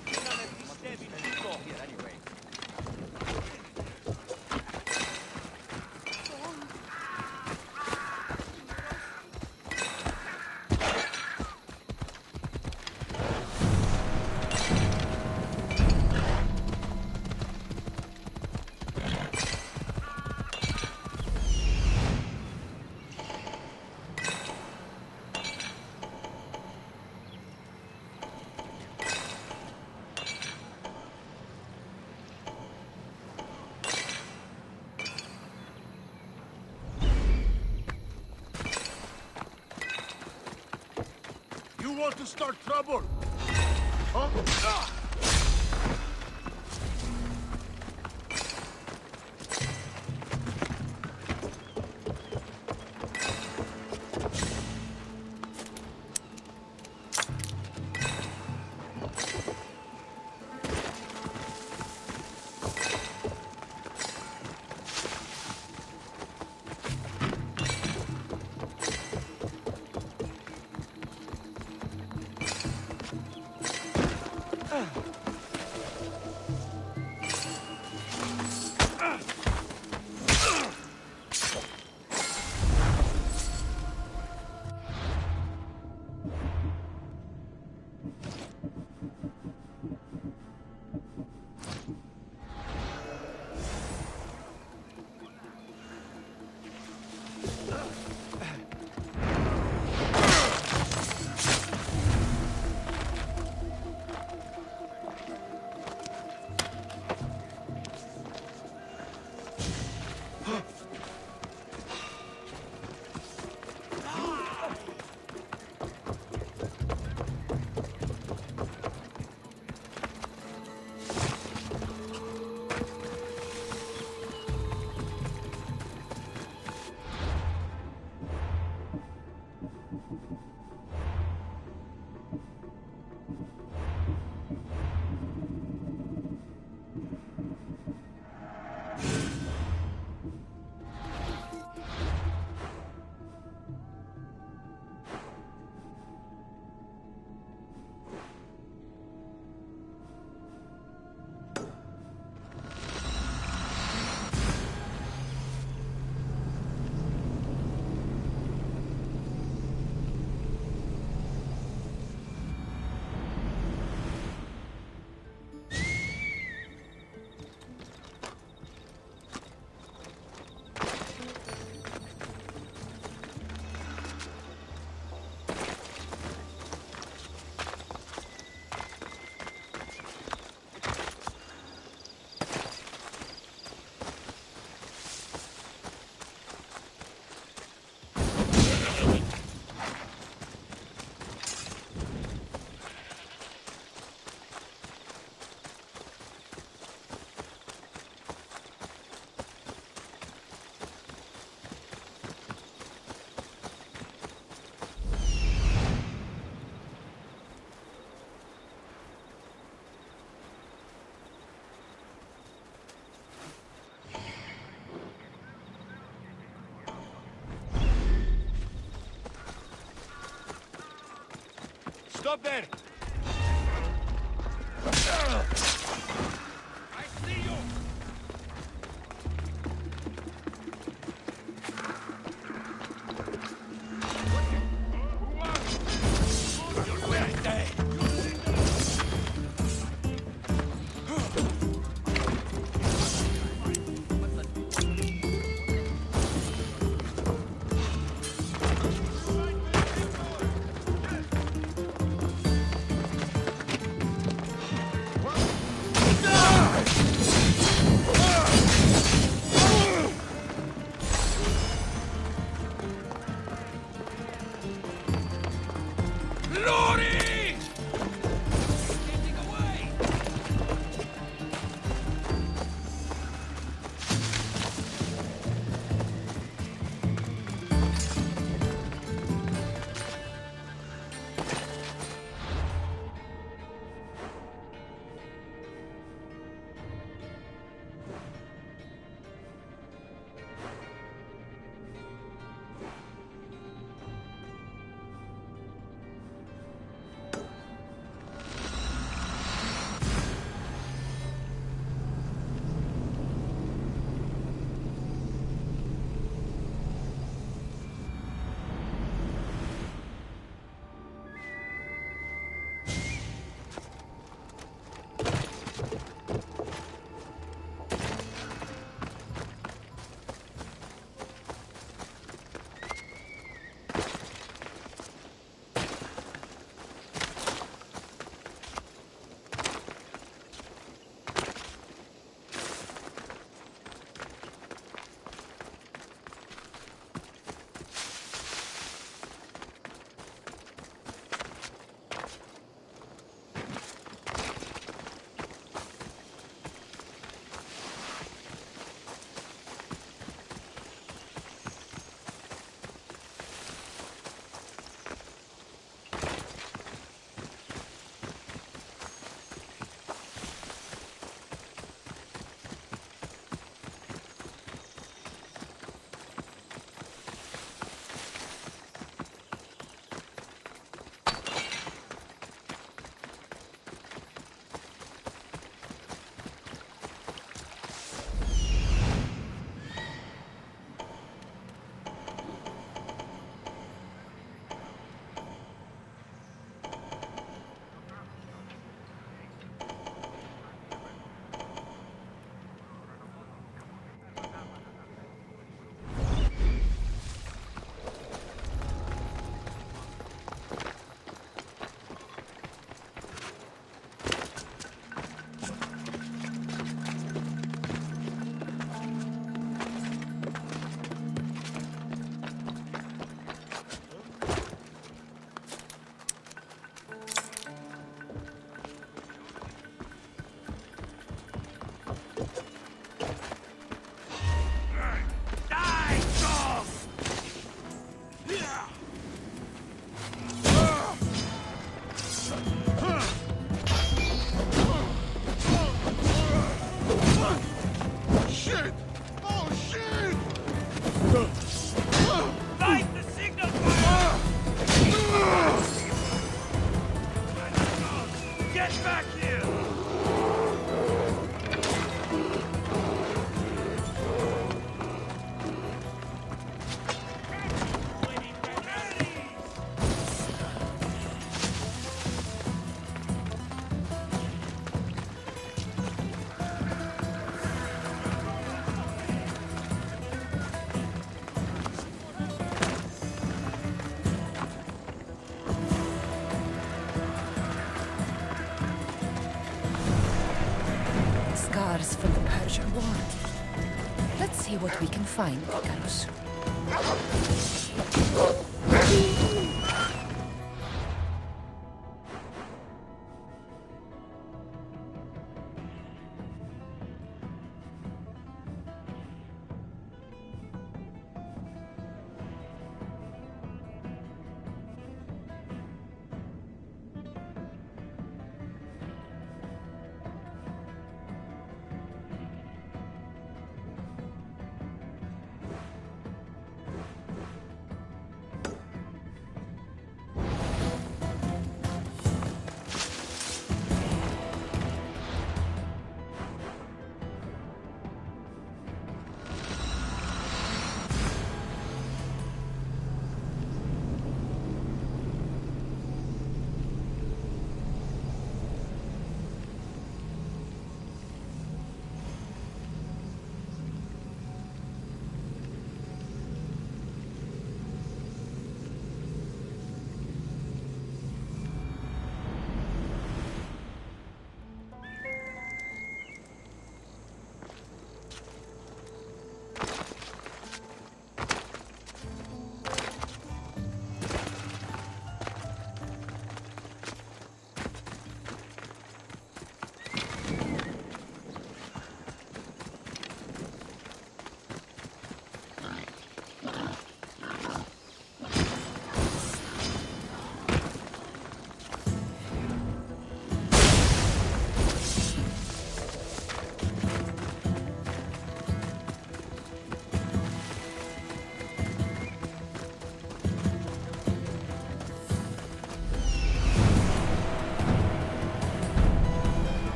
You want to start trouble? Huh? Stop there! I see you! see what we can find, Icarus.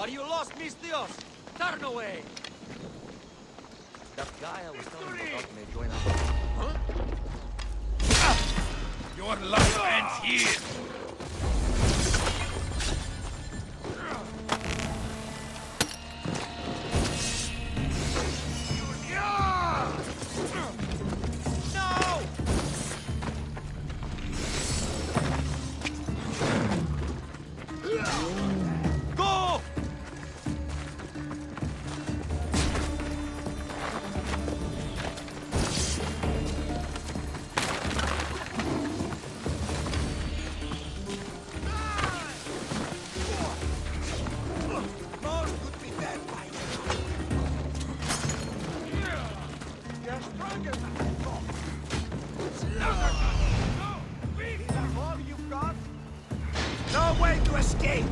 Are you lost, Misthios? Turn away! That guy I was telling you about may join us. Huh? Your life ends here! No way to escape!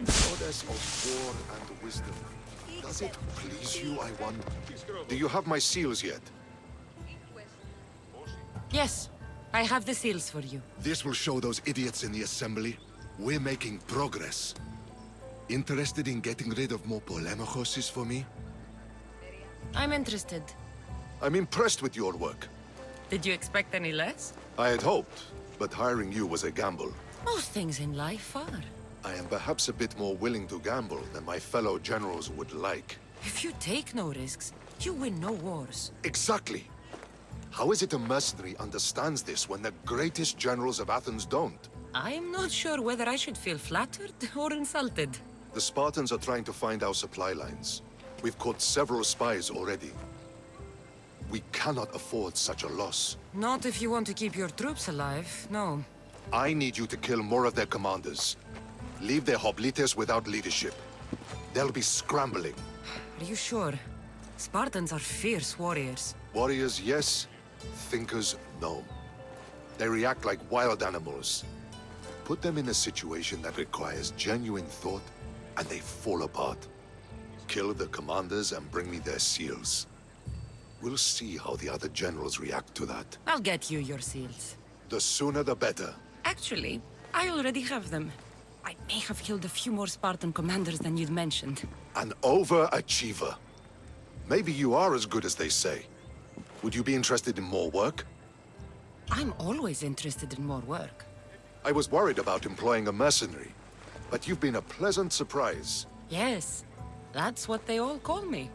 Goddess of war and wisdom. Does it please you, I wonder? Do you have my seals yet? Yes, I have the seals for you. This will show those idiots in the assembly we're making progress. Interested in getting rid of more Polemachoses for me? I'm interested. I'm impressed with your work. Did you expect any less? I had hoped, but hiring you was a gamble. Most things in life are. I am perhaps a bit more willing to gamble than my fellow generals would like. If you take no risks, you win no wars. Exactly. How is it a mercenary understands this when the greatest generals of Athens don't? I'm not sure whether I should feel flattered or insulted. The Spartans are trying to find our supply lines. We've caught several spies already. We cannot afford such a loss. Not if you want to keep your troops alive, no. I need you to kill more of their commanders. Leave their hoplites without leadership. They'll be scrambling. Are you sure? Spartans are fierce warriors. Warriors, yes. Thinkers, no. They react like wild animals. Put them in a situation that requires genuine thought, and they fall apart. Kill the commanders and bring me their seals. We'll see how the other generals react to that. I'll get you your seals. The sooner the better. Actually, I already have them. I may have killed a few more Spartan commanders than you'd mentioned. An overachiever. Maybe you are as good as they say. Would you be interested in more work? I'm always interested in more work. I was worried about employing a mercenary, but you've been a pleasant surprise. Yes, that's what they all call me.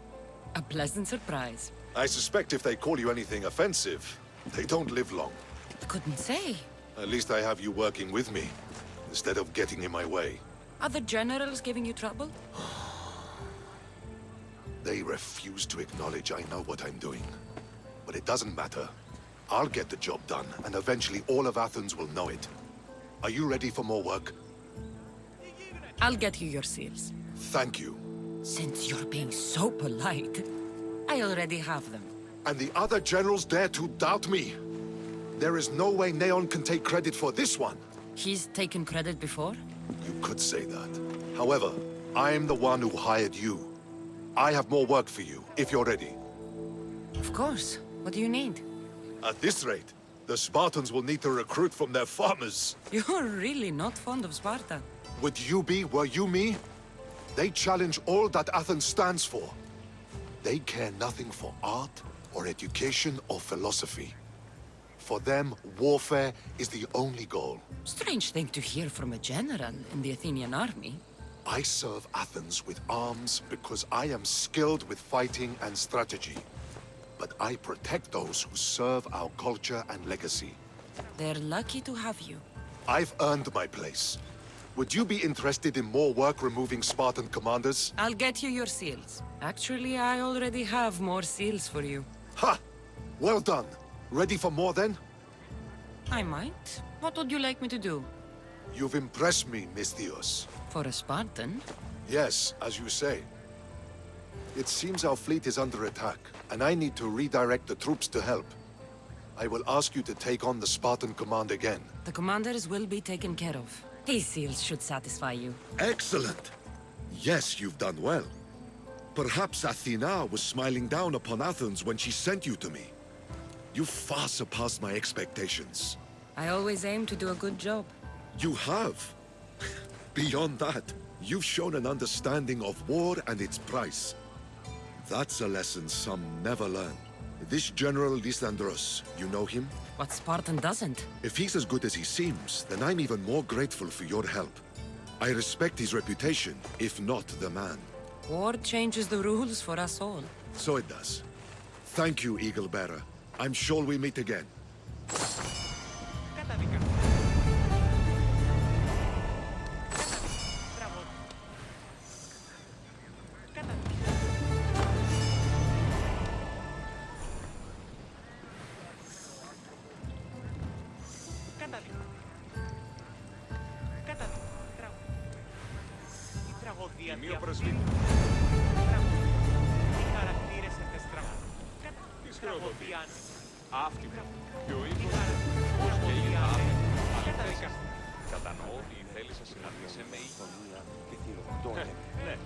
A pleasant surprise. I suspect if they call you anything offensive, they don't live long. Couldn't say. At least I have you working with me, instead of getting in my way. Other generals giving you trouble? They refuse to acknowledge I know what I'm doing. But it doesn't matter. I'll get the job done, and eventually all of Athens will know it. Are you ready for more work? I'll get you your seals. Thank you. Since you're being so polite, I already have them. And the other generals dare to doubt me? There is no way Neon can take credit for this one. He's taken credit before? You could say that. However, I'm the one who hired you. I have more work for you, if you're ready. Of course. What do you need? At this rate, the Spartans will need to recruit from their farmers. You're really not fond of Sparta. Would you be, were you me? They challenge all that Athens stands for. They care nothing for art, or education, or philosophy. For them, warfare is the only goal. Strange thing to hear from a general in the Athenian army. I serve Athens with arms because I am skilled with fighting and strategy. But I protect those who serve our culture and legacy. They're lucky to have you. I've earned my place. Would you be interested in more work removing Spartan commanders? I'll get you your seals. Actually, I already have more seals for you. Ha! Well done. Ready for more then? I might. What would you like me to do? You've impressed me, Misthios. For a Spartan? Yes, as you say. It seems our fleet is under attack, and I need to redirect the troops to help. I will ask you to take on the Spartan command again. The commanders will be taken care of. These seals should satisfy you. Excellent! Yes, you've done well. Perhaps Athena was smiling down upon Athens when she sent you to me. You far surpassed my expectations. I always aim to do a good job. You have. Beyond that, you've shown an understanding of war and its price. That's a lesson some never learn. This General Lysandros, you know him? What Spartan doesn't? If he's as good as he seems, then I'm even more grateful for your help. I respect his reputation, if not the man. War changes the rules for us all. So it does. Thank you, Eagle Bearer. I'm sure we meet again. εμπόδια διαφύγουν. Τι χαρακτήρες εκτεστραγούν. Τι τραγωδιάνε. Άφτυπα. Και ο ήχος, πώς και η άδεια, αληθέκα. Κατανοώ ότι η θέλησα συναντήσε με ήχο. Ναι.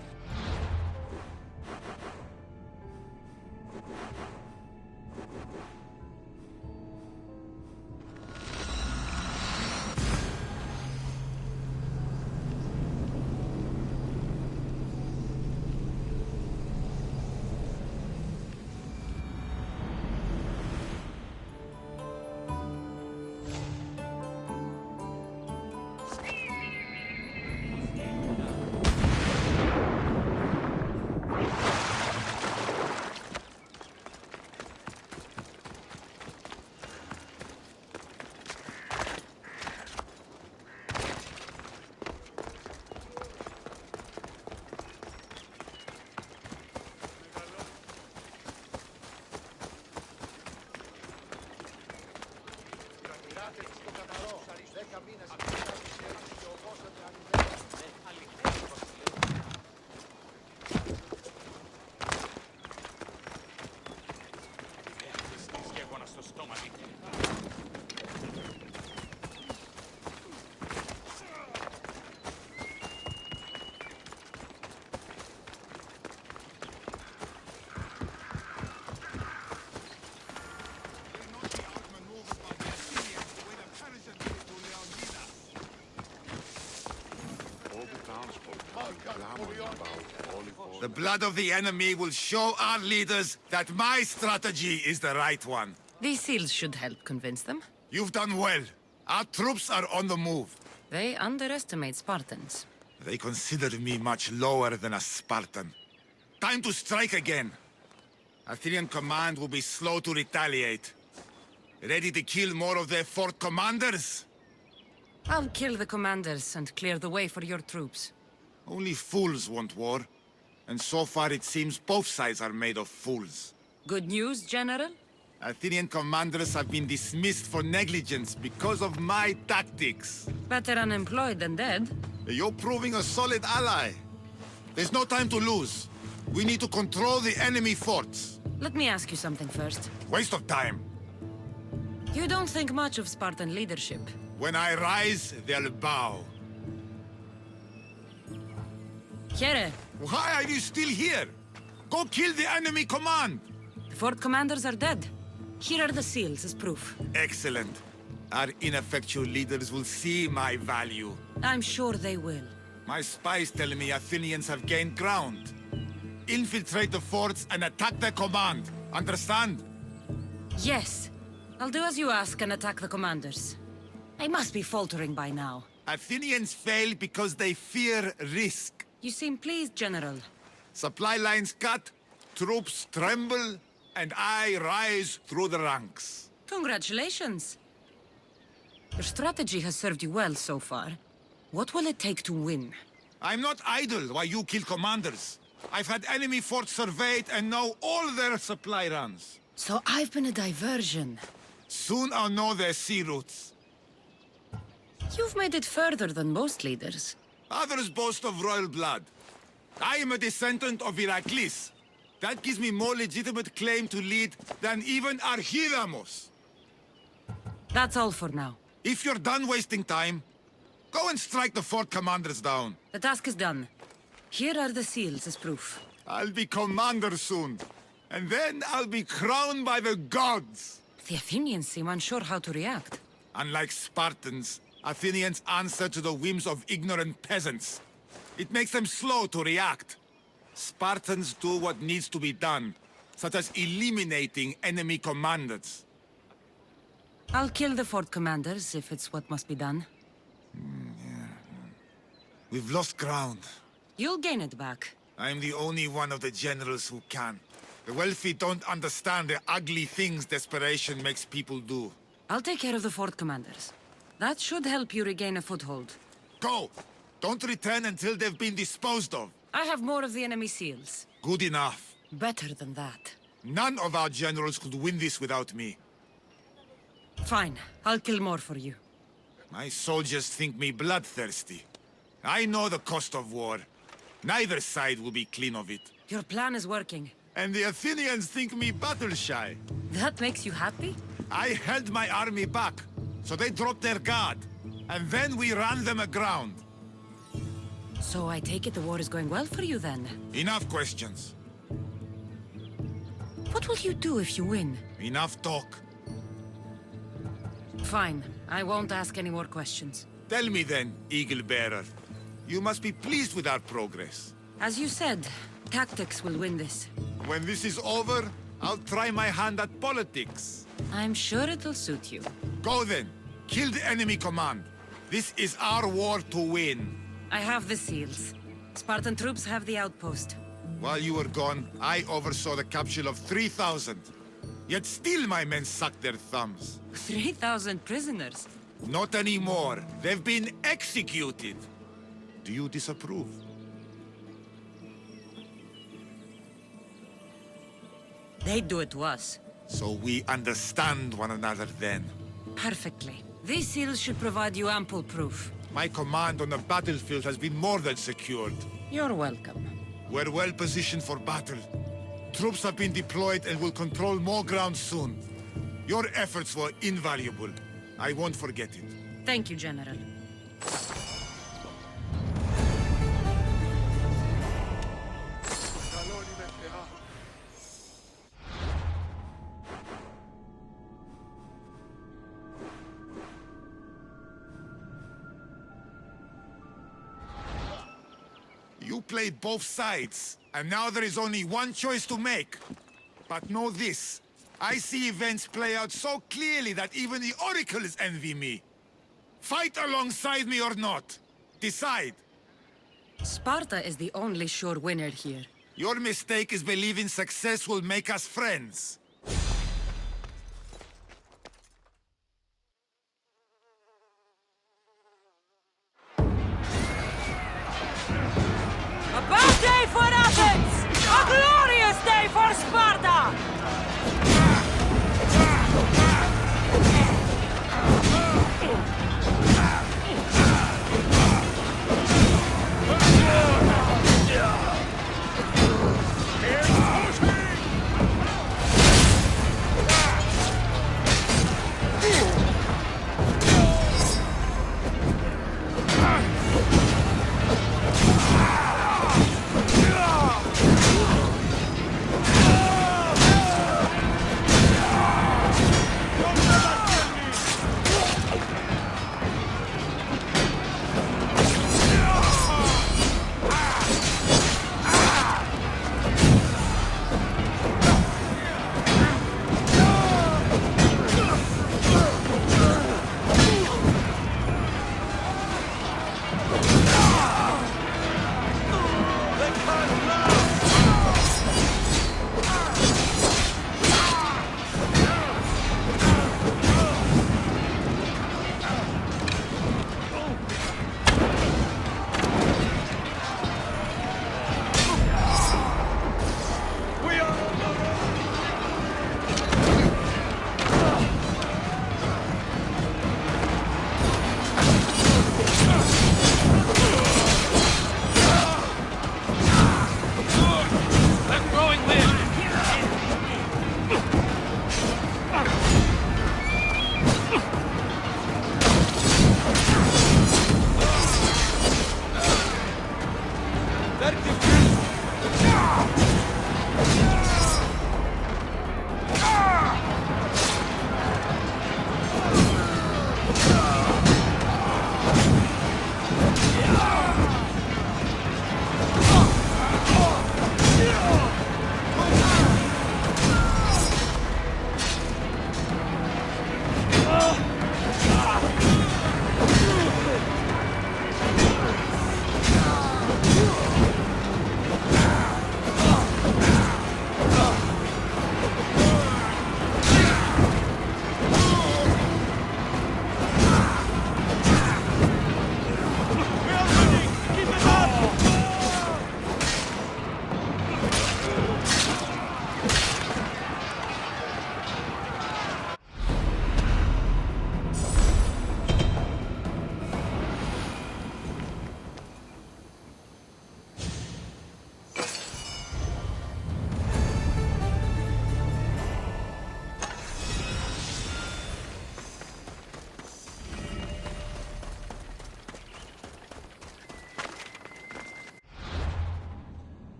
The blood of the enemy will show our leaders that my strategy is the right one. These seals should help convince them. You've done well. Our troops are on the move. They underestimate Spartans. They consider me much lower than a Spartan. Time to strike again. Athenian command will be slow to retaliate. Ready to kill more of their fort commanders? I'll kill the commanders and clear the way for your troops. Only fools want war. And so far it seems both sides are made of fools. Good news, General? Athenian commanders have been dismissed for negligence because of my tactics. Better unemployed than dead. You're proving a solid ally. There's no time to lose. We need to control the enemy forts. Let me ask you something first. Waste of time. You don't think much of Spartan leadership. When I rise, they'll bow. Here. Why are you still here? Go kill the enemy command! The fort commanders are dead. Here are the seals as proof. Excellent. Our ineffectual leaders will see my value. I'm sure they will. My spies tell me Athenians have gained ground. Infiltrate the forts and attack their command. Understand? Yes. I'll do as you ask and attack the commanders. They must be faltering by now. Athenians fail because they fear risk. You seem pleased, General. Supply lines cut, troops tremble, and I rise through the ranks. Congratulations. Your strategy has served you well so far. What will it take to win? I'm not idle while you kill commanders. I've had enemy forts surveyed and know all their supply runs. So I've been a diversion. Soon I'll know their sea routes. You've made it further than most leaders. Others boast of royal blood. I am a descendant of Heracles. That gives me more legitimate claim to lead than even Archidamos. That's all for now. If you're done wasting time, go and strike the fort commanders down. The task is done. Here are the seals as proof. I'll be commander soon. And then I'll be crowned by the gods. The Athenians seem unsure how to react. Unlike Spartans, Athenians answer to the whims of ignorant peasants. It makes them slow to react. Spartans do what needs to be done, such as eliminating enemy commanders. I'll kill the fort commanders if it's what must be done. We've lost ground. You'll gain it back. I'm the only one of the generals who can. The wealthy don't understand the ugly things desperation makes people do. I'll take care of the fort commanders. That should help you regain a foothold. Go! Don't return until they've been disposed of. I have more of the enemy seals. Good enough. Better than that. None of our generals could win this without me. Fine. I'll kill more for you. My soldiers think me bloodthirsty. I know the cost of war. Neither side will be clean of it. Your plan is working. And the Athenians think me battle-shy. That makes you happy? I held my army back, so they dropped their guard. And then we ran them aground. So I take it the war is going well for you then? Enough questions. What will you do if you win? Enough talk. Fine. I won't ask any more questions. Tell me then, Eagle Bearer. You must be pleased with our progress. As you said, tactics will win this. When this is over, I'll try my hand at politics. I'm sure it'll suit you. Go then. Kill the enemy command. This is our war to win. I have the seals. Spartan troops have the outpost. While you were gone, I oversaw the capture of 3,000. Yet still my men sucked their thumbs. 3,000 prisoners? Not anymore. They've been executed. Do you disapprove? They'd do it to us. So we understand one another then. Perfectly. These seals should provide you ample proof. My command on the battlefield has been more than secured. You're welcome. We're well positioned for battle. Troops have been deployed and will control more ground soon. Your efforts were invaluable. I won't forget it. Thank you, General. You played both sides, and now there is only one choice to make. But know this, I see events play out so clearly that even the Oracles envy me. Fight alongside me or not. Decide. Sparta is the only sure winner here. Your mistake is believing success will make us friends. A bad day for Athens! A glorious day for Sparta!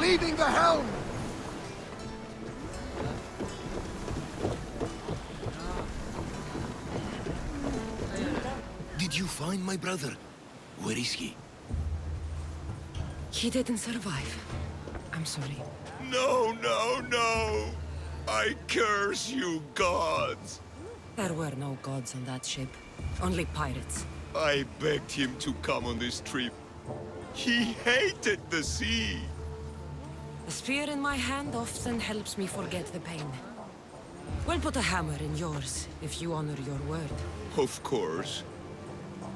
leading the helm! Did you find my brother? Where is he? He didn't survive. I'm sorry. No, no, no! I curse you, gods! There were no gods on that ship. Only pirates. I begged him to come on this trip. He hated the sea! The spear in my hand often helps me forget the pain. We'll put a hammer in yours, if you honor your word. Of course.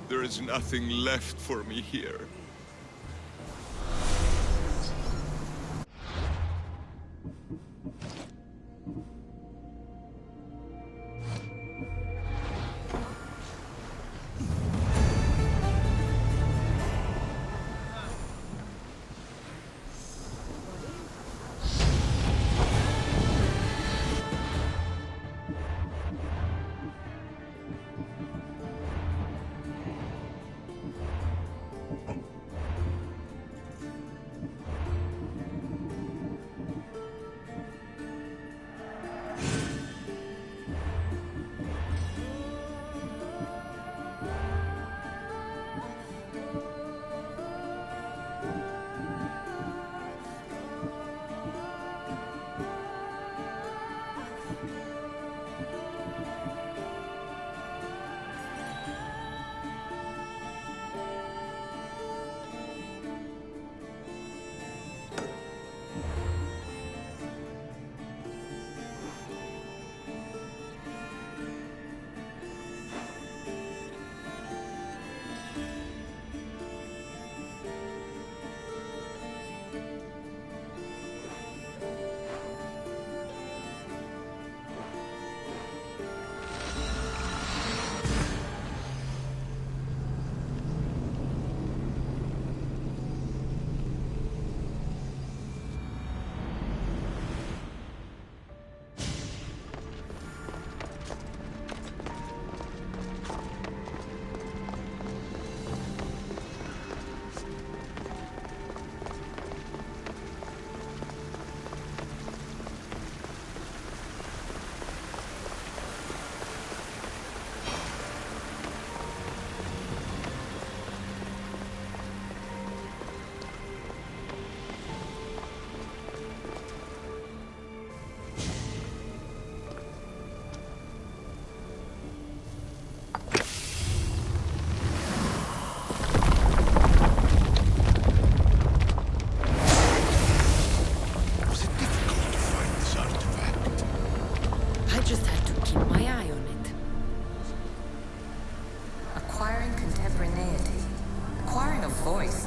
There is nothing left for me here.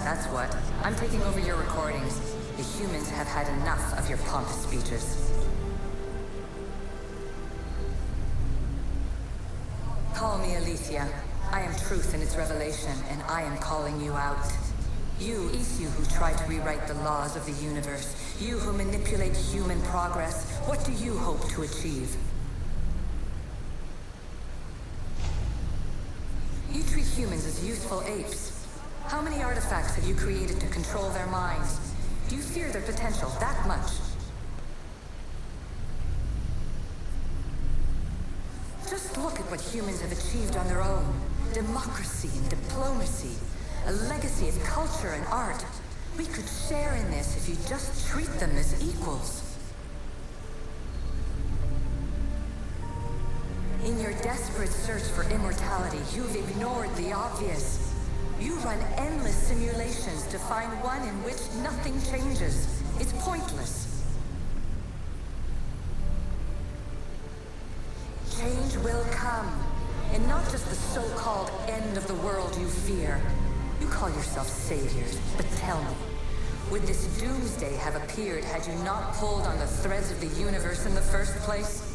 That's what. I'm taking over your recordings. The humans have had enough of your pompous speeches. Call me Aletheia. I am truth in its revelation, and I am calling you out. You, Isu, who try to rewrite the laws of the universe. You who manipulate human progress. What do you hope to achieve? You treat humans as useful apes. How many artifacts have you created to control their minds? Do you fear their potential that much? Just look at what humans have achieved on their own. Democracy and diplomacy. A legacy of culture and art. We could share in this if you just treat them as equals. In your desperate search for immortality, you've ignored the obvious. You run endless simulations to find one in which nothing changes. It's pointless. Change will come. And not just the so-called end of the world you fear. You call yourself saviors, but tell me, would this doomsday have appeared had you not pulled on the threads of the universe in the first place?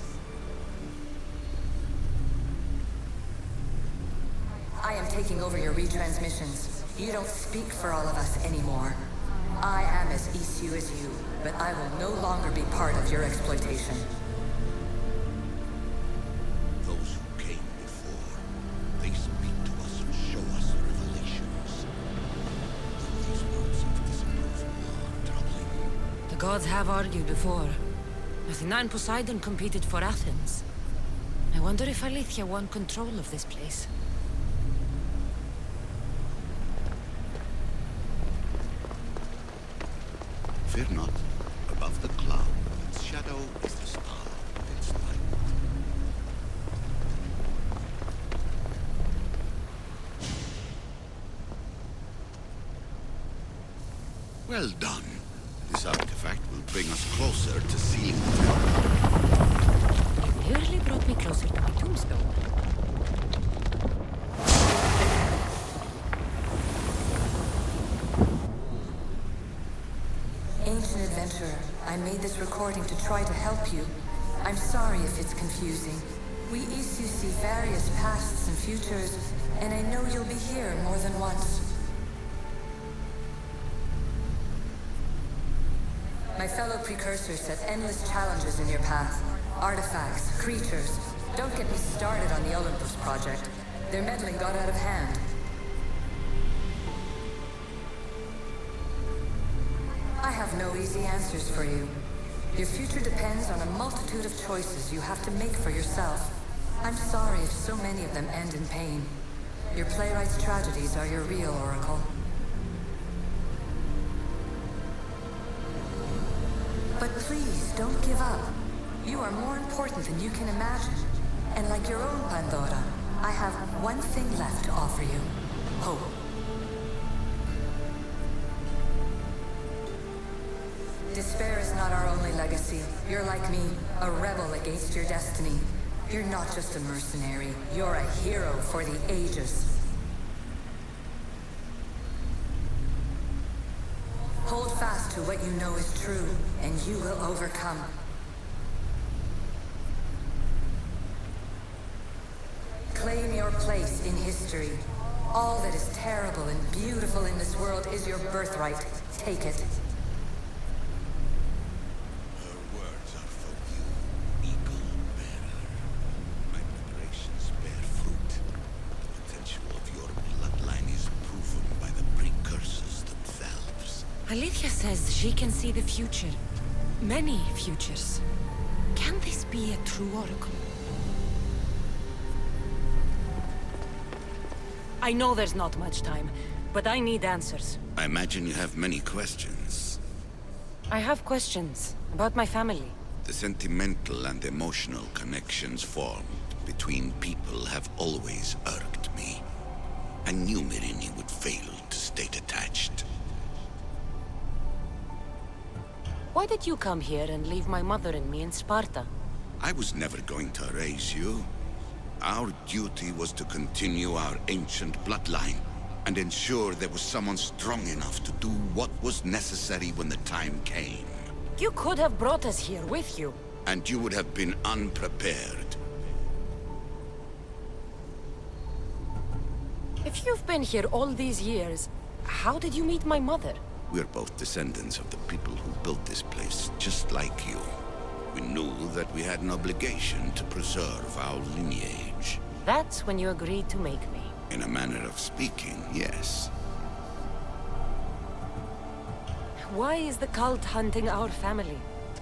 I am taking over your retransmissions. You don't speak for all of us anymore. I am as Isu as you, but I will no longer be part of your exploitation. Those who came before, they speak to us and show us revelations. These words of disapproval are troubling. gods have argued before. Athena and Poseidon competed for Athens. I wonder if Alethea won control of this place. Fear not. Above the cloud, its shadow is the star of its light. Well done. This artifact will bring us closer to sealing the tower. It nearly brought me closer to my tombstone. Ancient adventurer, I made this recording to try to help you. I'm sorry if it's confusing. We Isu see various pasts and futures, and I know you'll be here more than once. My fellow precursors set endless challenges in your path. Artifacts, creatures. Don't get me started on the Olympus project. Their meddling got out of hand. I have no easy answers for you. Your future depends on a multitude of choices you have to make for yourself. I'm sorry if so many of them end in pain. Your playwright's tragedies are your real oracle. But please, don't give up. You are more important than you can imagine. And like your own Pandora, I have one thing left to offer you. Hope. Despair is not our only legacy. You're like me, a rebel against your destiny. You're not just a mercenary. You're a hero for the ages. Hold fast to what you know is true, and you will overcome. Claim your place in history. All that is terrible and beautiful in this world is your birthright. Take it. Her words are for you, eagle bearer. My preparations bear fruit. The potential of your bloodline is proven by the precursors themselves. Alethea says she can see the future. Many futures. Can this be a true oracle? I know there's not much time, but I need answers. I imagine you have many questions. I have questions about my family. The sentimental and emotional connections formed between people have always irked me. I knew Myrrine would fail to stay detached. Why did you come here and leave my mother and me in Sparta? I was never going to raise you. Our duty was to continue our ancient bloodline and ensure there was someone strong enough to do what was necessary when the time came. You could have brought us here with you. And you would have been unprepared. If you've been here all these years, how did you meet my mother? We're both descendants of the people who built this place, just like you. We knew that we had an obligation to preserve our lineage. That's when you agreed to make me. In a manner of speaking, yes. Why is the cult hunting our family?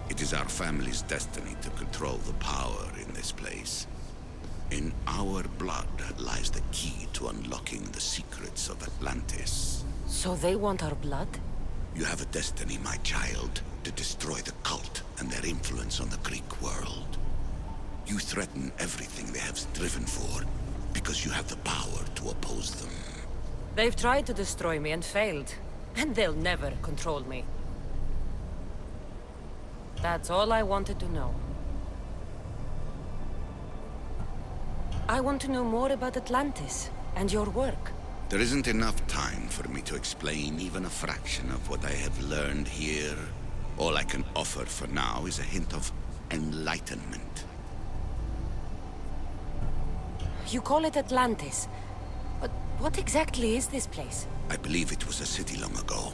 It is our family's destiny to control the power in this place. In our blood lies the key to unlocking the secrets of Atlantis. So they want our blood? You have a destiny, my child, to destroy the cult and their influence on the Greek world. You threaten everything they have striven for, because you have the power to oppose them. They've tried to destroy me and failed, and they'll never control me. That's all I wanted to know. I want to know more about Atlantis and your work. There isn't enough time for me to explain even a fraction of what I have learned here. All I can offer for now is a hint of enlightenment. You call it Atlantis, but what exactly is this place? I believe it was a city long ago.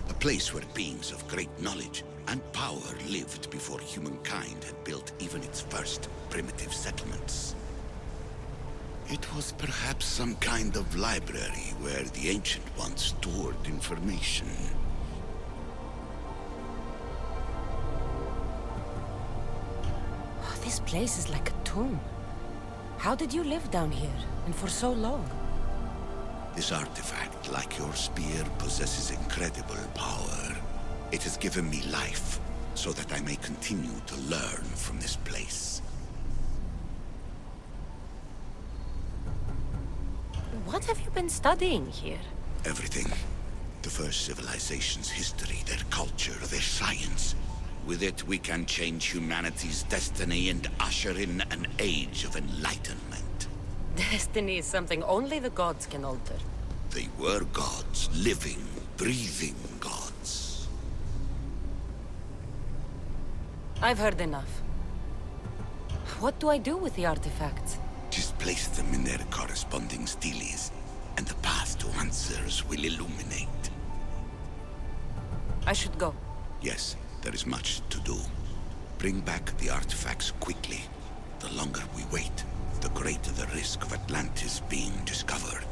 A place where beings of great knowledge and power lived before humankind had built even its first primitive settlements. It was perhaps some kind of library where the Ancient Ones stored information. This place is like a tomb. How did you live down here, and for so long? This artifact, like your spear, possesses incredible power. It has given me life, so that I may continue to learn from this place. What have you been studying here? Everything. The first civilization's history, their culture, their science. With it, we can change humanity's destiny and usher in an age of enlightenment. Destiny is something only the gods can alter. They were gods, living, breathing gods. I've heard enough. What do I do with the artifacts? Just place them in their corresponding steles, and the path to answers will illuminate. I should go. Yes, there is much to do. Bring back the artifacts quickly. The longer we wait, the greater the risk of Atlantis being discovered.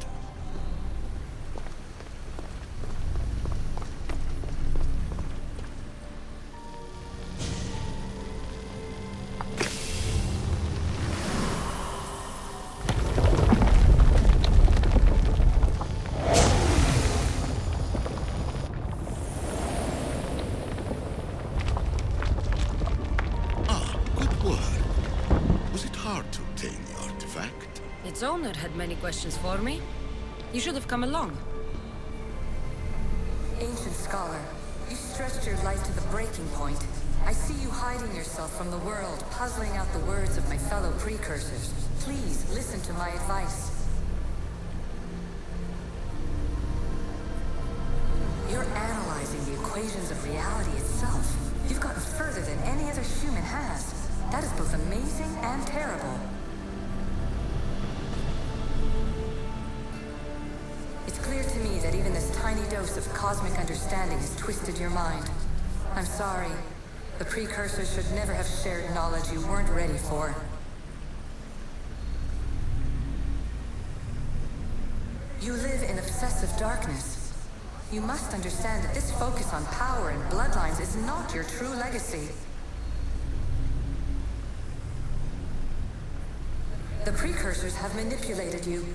Its owner had many questions for me. You should have come along. Ancient scholar, you stretched your life to the breaking point. I see you hiding yourself from the world, puzzling out the words of my fellow precursors. Please, listen to my advice. You're analyzing the equations of reality itself. You've gotten further than any other human has. That is both amazing and terrible. It's clear to me that even this tiny dose of cosmic understanding has twisted your mind. I'm sorry. The precursors should never have shared knowledge you weren't ready for. You live in obsessive darkness. You must understand that this focus on power and bloodlines is not your true legacy. The precursors have manipulated you.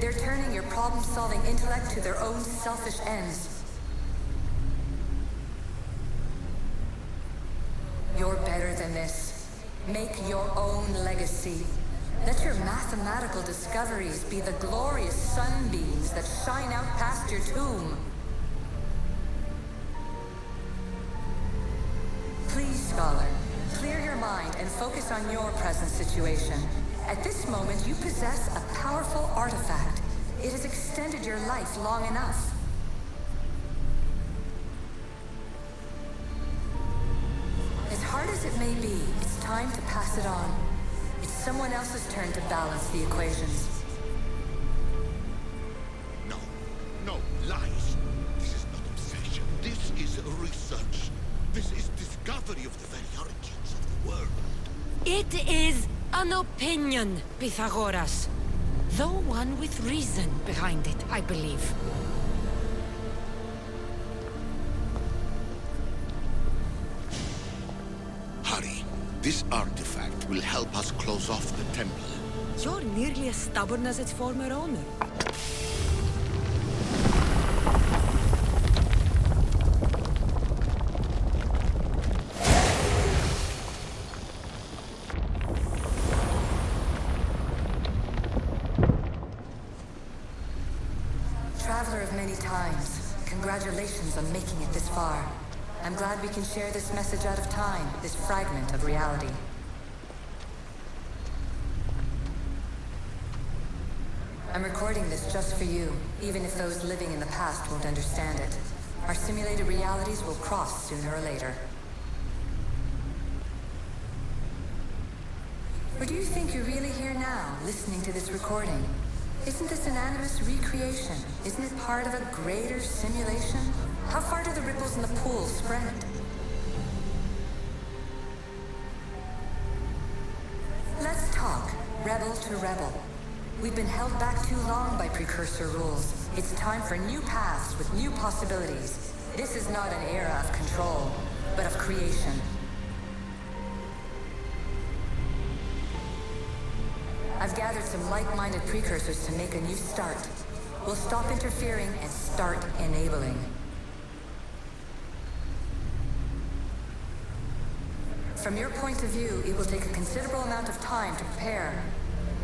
They're turning your problem-solving intellect to their own selfish ends. You're better than this. Make your own legacy. Let your mathematical discoveries be the glorious sunbeams that shine out past your tomb. Please, scholar, clear your mind and focus on your present situation. At this moment, you possess a powerful artifact. It has extended your life long enough. As hard as it may be, it's time to pass it on. It's someone else's turn to balance the equations. No, lies. This is not obsession. This is research. This is discovery of the very origins of the world. It is an opinion, Pythagoras. Though one with reason behind it, I believe. Hurry. This artifact will help us close off the temple. You're nearly as stubborn as its former owner. Traveler of many times, congratulations on making it this far. I'm glad we can share this message out of time, this fragment of reality. I'm recording this just for you, even if those living in the past won't understand it. Our simulated realities will cross sooner or later. Or do you think you're really here now, listening to this recording? Isn't this an animus recreation? Isn't it part of a greater simulation? How far do the ripples in the pool spread? Let's talk, rebel to rebel. We've been held back too long by precursor rules. It's time for new paths with new possibilities. This is not an era of control, but of creation. I've gathered some like-minded precursors to make a new start. We'll stop interfering and start enabling. From your point of view, it will take a considerable amount of time to prepare.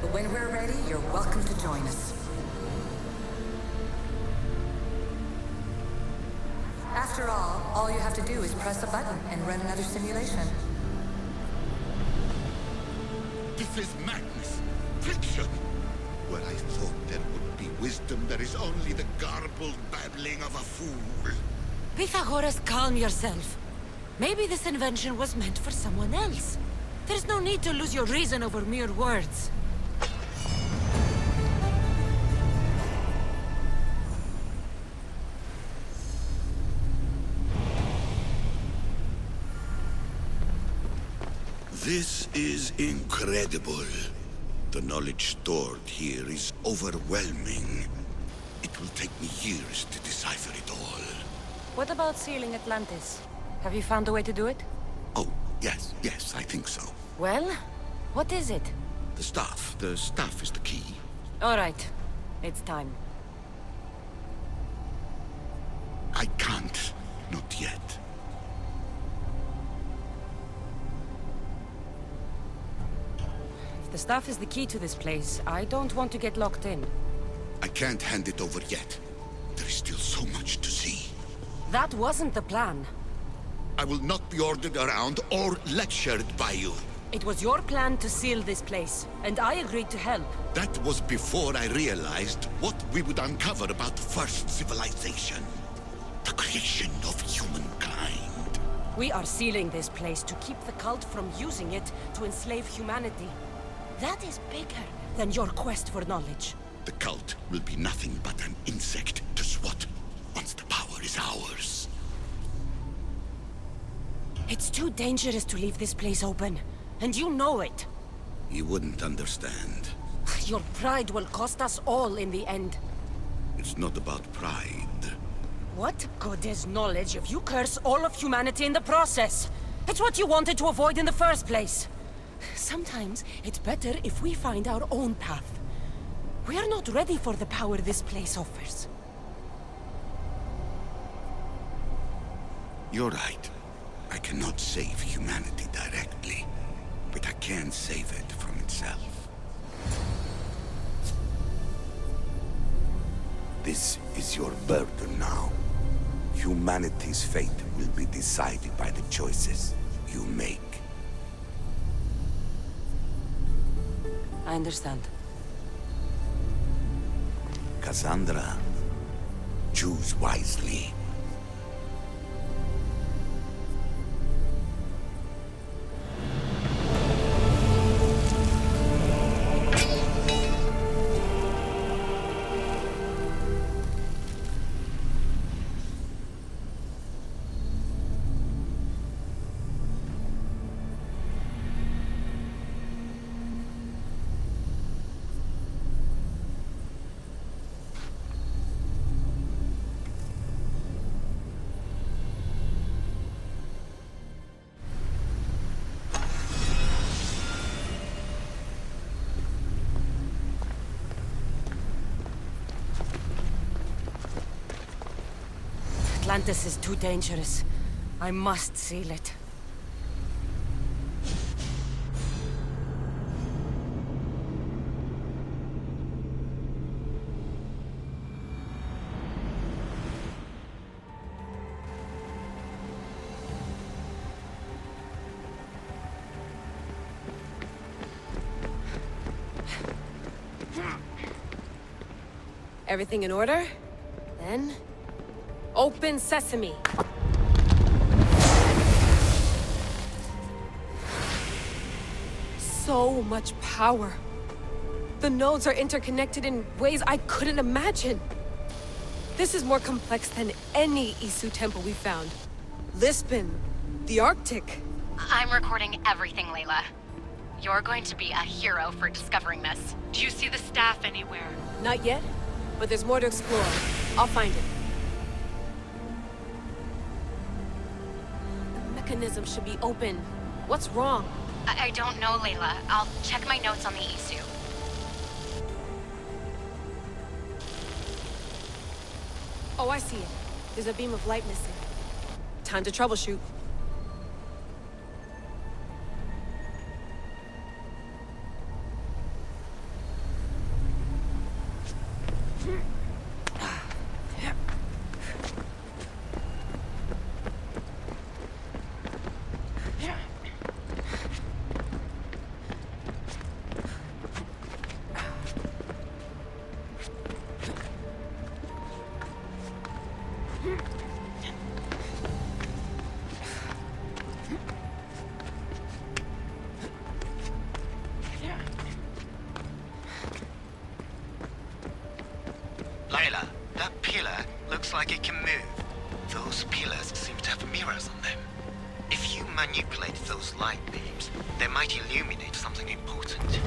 But when we're ready, you're welcome to join us. After all you have to do is press a button and run another simulation. This is madness. Fiction. Where I thought there would be wisdom, there is only the garbled babbling of a fool. Pythagoras, calm yourself. Maybe this invention was meant for someone else. There's no need to lose your reason over mere words. This is incredible. The knowledge stored here is overwhelming. It will take me years to decipher it all. What about sealing Atlantis? Have you found a way to do it? Oh, yes, I think so. Well, what is it? The staff. The staff is the key. All right. It's time. I can't. Not yet. If the staff is the key to this place, I don't want to get locked in. I can't hand it over yet. There is still so much to see. That wasn't the plan. I will not be ordered around or lectured by you. It was your plan to seal this place, and I agreed to help. That was before I realized what we would uncover about the first civilization. The creation of humankind. We are sealing this place to keep the cult from using it to enslave humanity. That is bigger than your quest for knowledge. The cult will be nothing but an insect to swat once the power is ours. It's too dangerous to leave this place open, and you know it. You wouldn't understand. Your pride will cost us all in the end. It's not about pride. What good is knowledge if you curse all of humanity in the process? It's what you wanted to avoid in the first place. Sometimes it's better if we find our own path. We are not ready for the power this place offers. You're right. I cannot save humanity directly, but I can save it from itself. This is your burden now. Humanity's fate will be decided by the choices you make. I understand. Cassandra, choose wisely. Atlantis is too dangerous. I must seal it. Everything in order? Then... open sesame! So much power. The nodes are interconnected in ways I couldn't imagine. This is more complex than any Isu temple we found. Lisbon, the Arctic. I'm recording everything, Layla. You're going to be a hero for discovering this. Do you see the staff anywhere? Not yet, but there's more to explore. I'll find it. The mechanism should be open. What's wrong? I don't know, Layla. I'll check my notes on the Isu. Oh, I see it. There's a beam of light missing. Time to troubleshoot. Layla, that pillar looks like it can move. Those pillars seem to have mirrors on them. If you manipulate those light beams, they might illuminate something important.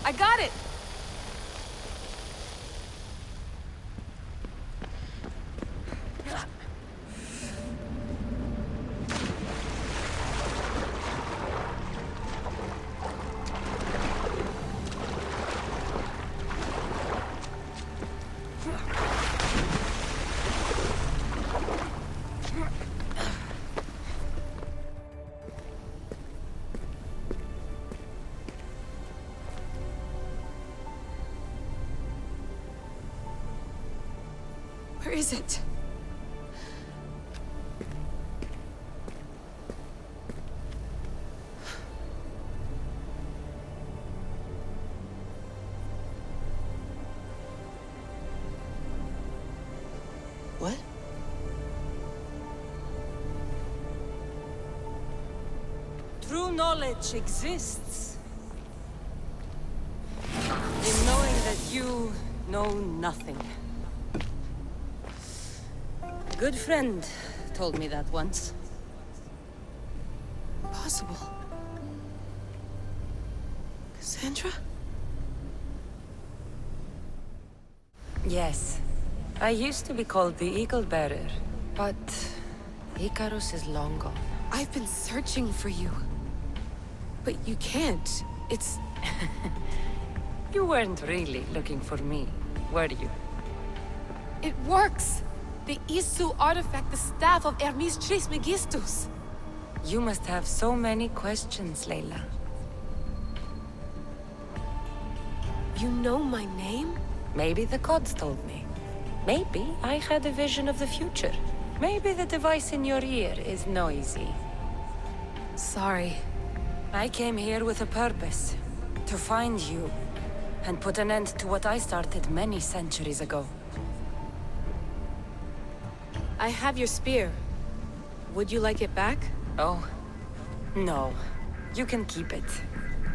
I got it! Where is it? What? True knowledge exists in knowing that you know nothing. A good friend told me that once. Impossible. Cassandra? Yes. I used to be called the Eagle Bearer, but Icarus is long gone. I've been searching for you. But you can't. It's... You weren't really looking for me, were you? It works! The Isu artifact, the staff of Hermes Trismegistus. You must have so many questions, Layla. You know my name? Maybe the gods told me. Maybe I had a vision of the future. Maybe the device in your ear is noisy. Sorry. I came here with a purpose. To find you. And put an end to what I started many centuries ago. I have your spear. Would you like it back? Oh. No. You can keep it.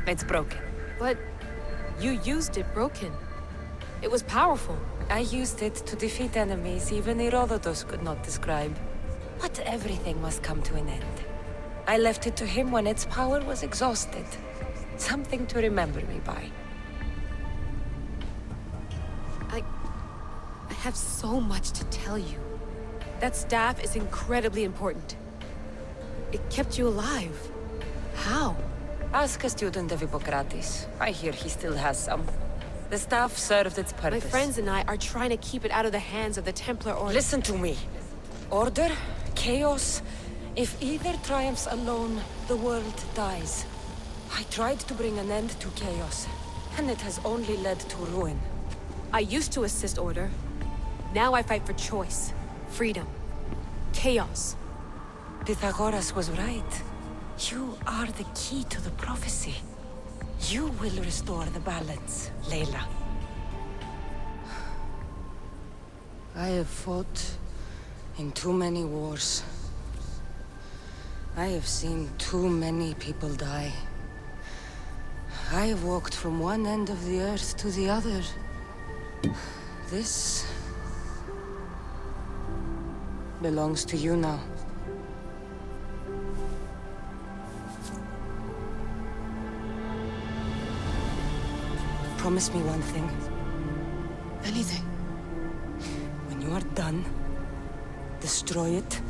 It's broken. But you used it broken. It was powerful. I used it to defeat enemies even Herodotus could not describe. But everything must come to an end. I left it to him when its power was exhausted. Something to remember me by. I have so much to tell you. That staff is incredibly important. It kept you alive. How? Ask a student of Hippocrates. I hear he still has some. The staff served its purpose. My friends and I are trying to keep it out of the hands of the Templar Order. Listen to me. Order, chaos. If either triumphs alone, the world dies. I tried to bring an end to chaos, and it has only led to ruin. I used to assist Order. Now I fight for choice, freedom, chaos. Pythagoras was right. You are the key to the prophecy. You will restore the balance, Layla. I have fought in too many wars. I have seen too many people die. I have walked from one end of the earth to the other. This belongs to you now. Promise me one thing. Anything. When you are done, destroy it.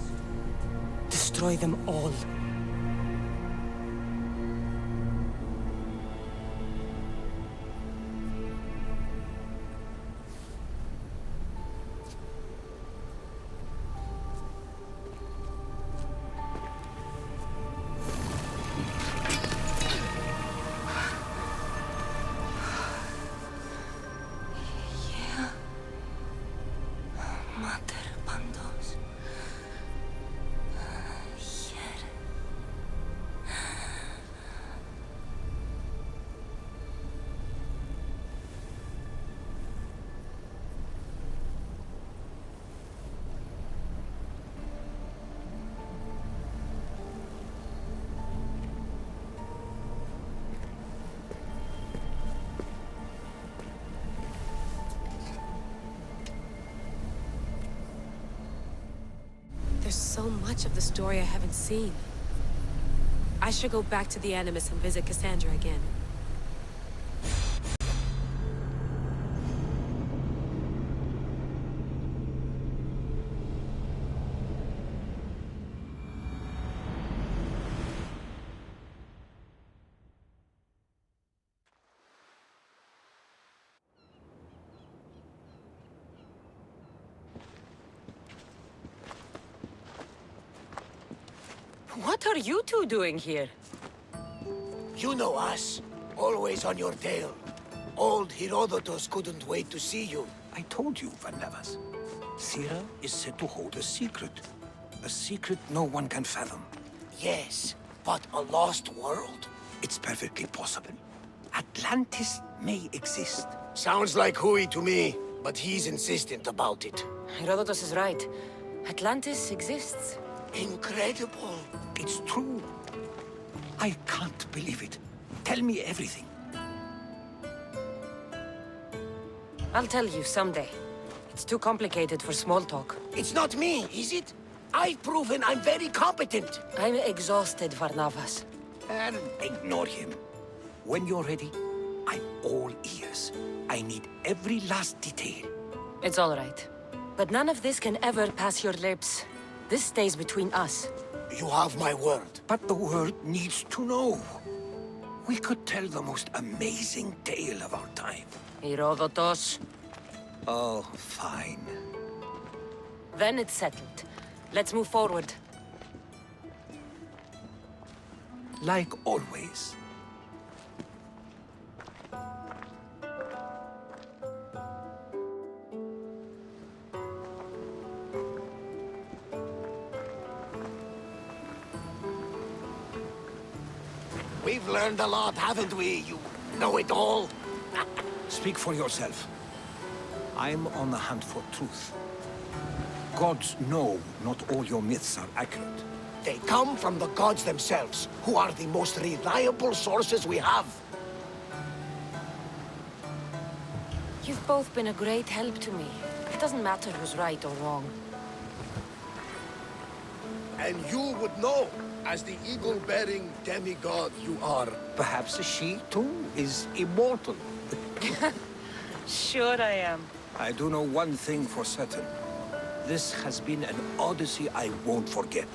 Destroy them all. There's so much of the story I haven't seen. I should go back to the Animus and visit Cassandra again. What are you two doing here? You know us. Always on your tail. Old Herodotus couldn't wait to see you. I told you, Varnavas. Sira is said to hold a secret. A secret no one can fathom. Yes, but a lost world? It's perfectly possible. Atlantis may exist. Sounds like Hui to me, but he's insistent about it. Herodotus is right. Atlantis exists. Incredible. It's true. I can't believe it. Tell me everything. I'll tell you someday. It's too complicated for small talk. It's not me, is it? I've proven I'm very competent. I'm exhausted, Varnavas. And ignore him. When you're ready, I'm all ears. I need every last detail. It's all right. But none of this can ever pass your lips. This stays between us. You have my word. But the world needs to know. We could tell the most amazing tale of our time. Herodotus. Oh, fine. Then it's settled. Let's move forward. Like always. We've learned a lot, haven't we, you know-it-all? Speak for yourself. I'm on the hunt for truth. Gods know not all your myths are accurate. They come from the gods themselves, who are the most reliable sources we have. You've both been a great help to me. It doesn't matter who's right or wrong. And you would know, as the eagle-bearing demigod you are. Perhaps she, too, is immortal. Sure I am. I do know one thing for certain. This has been an odyssey I won't forget.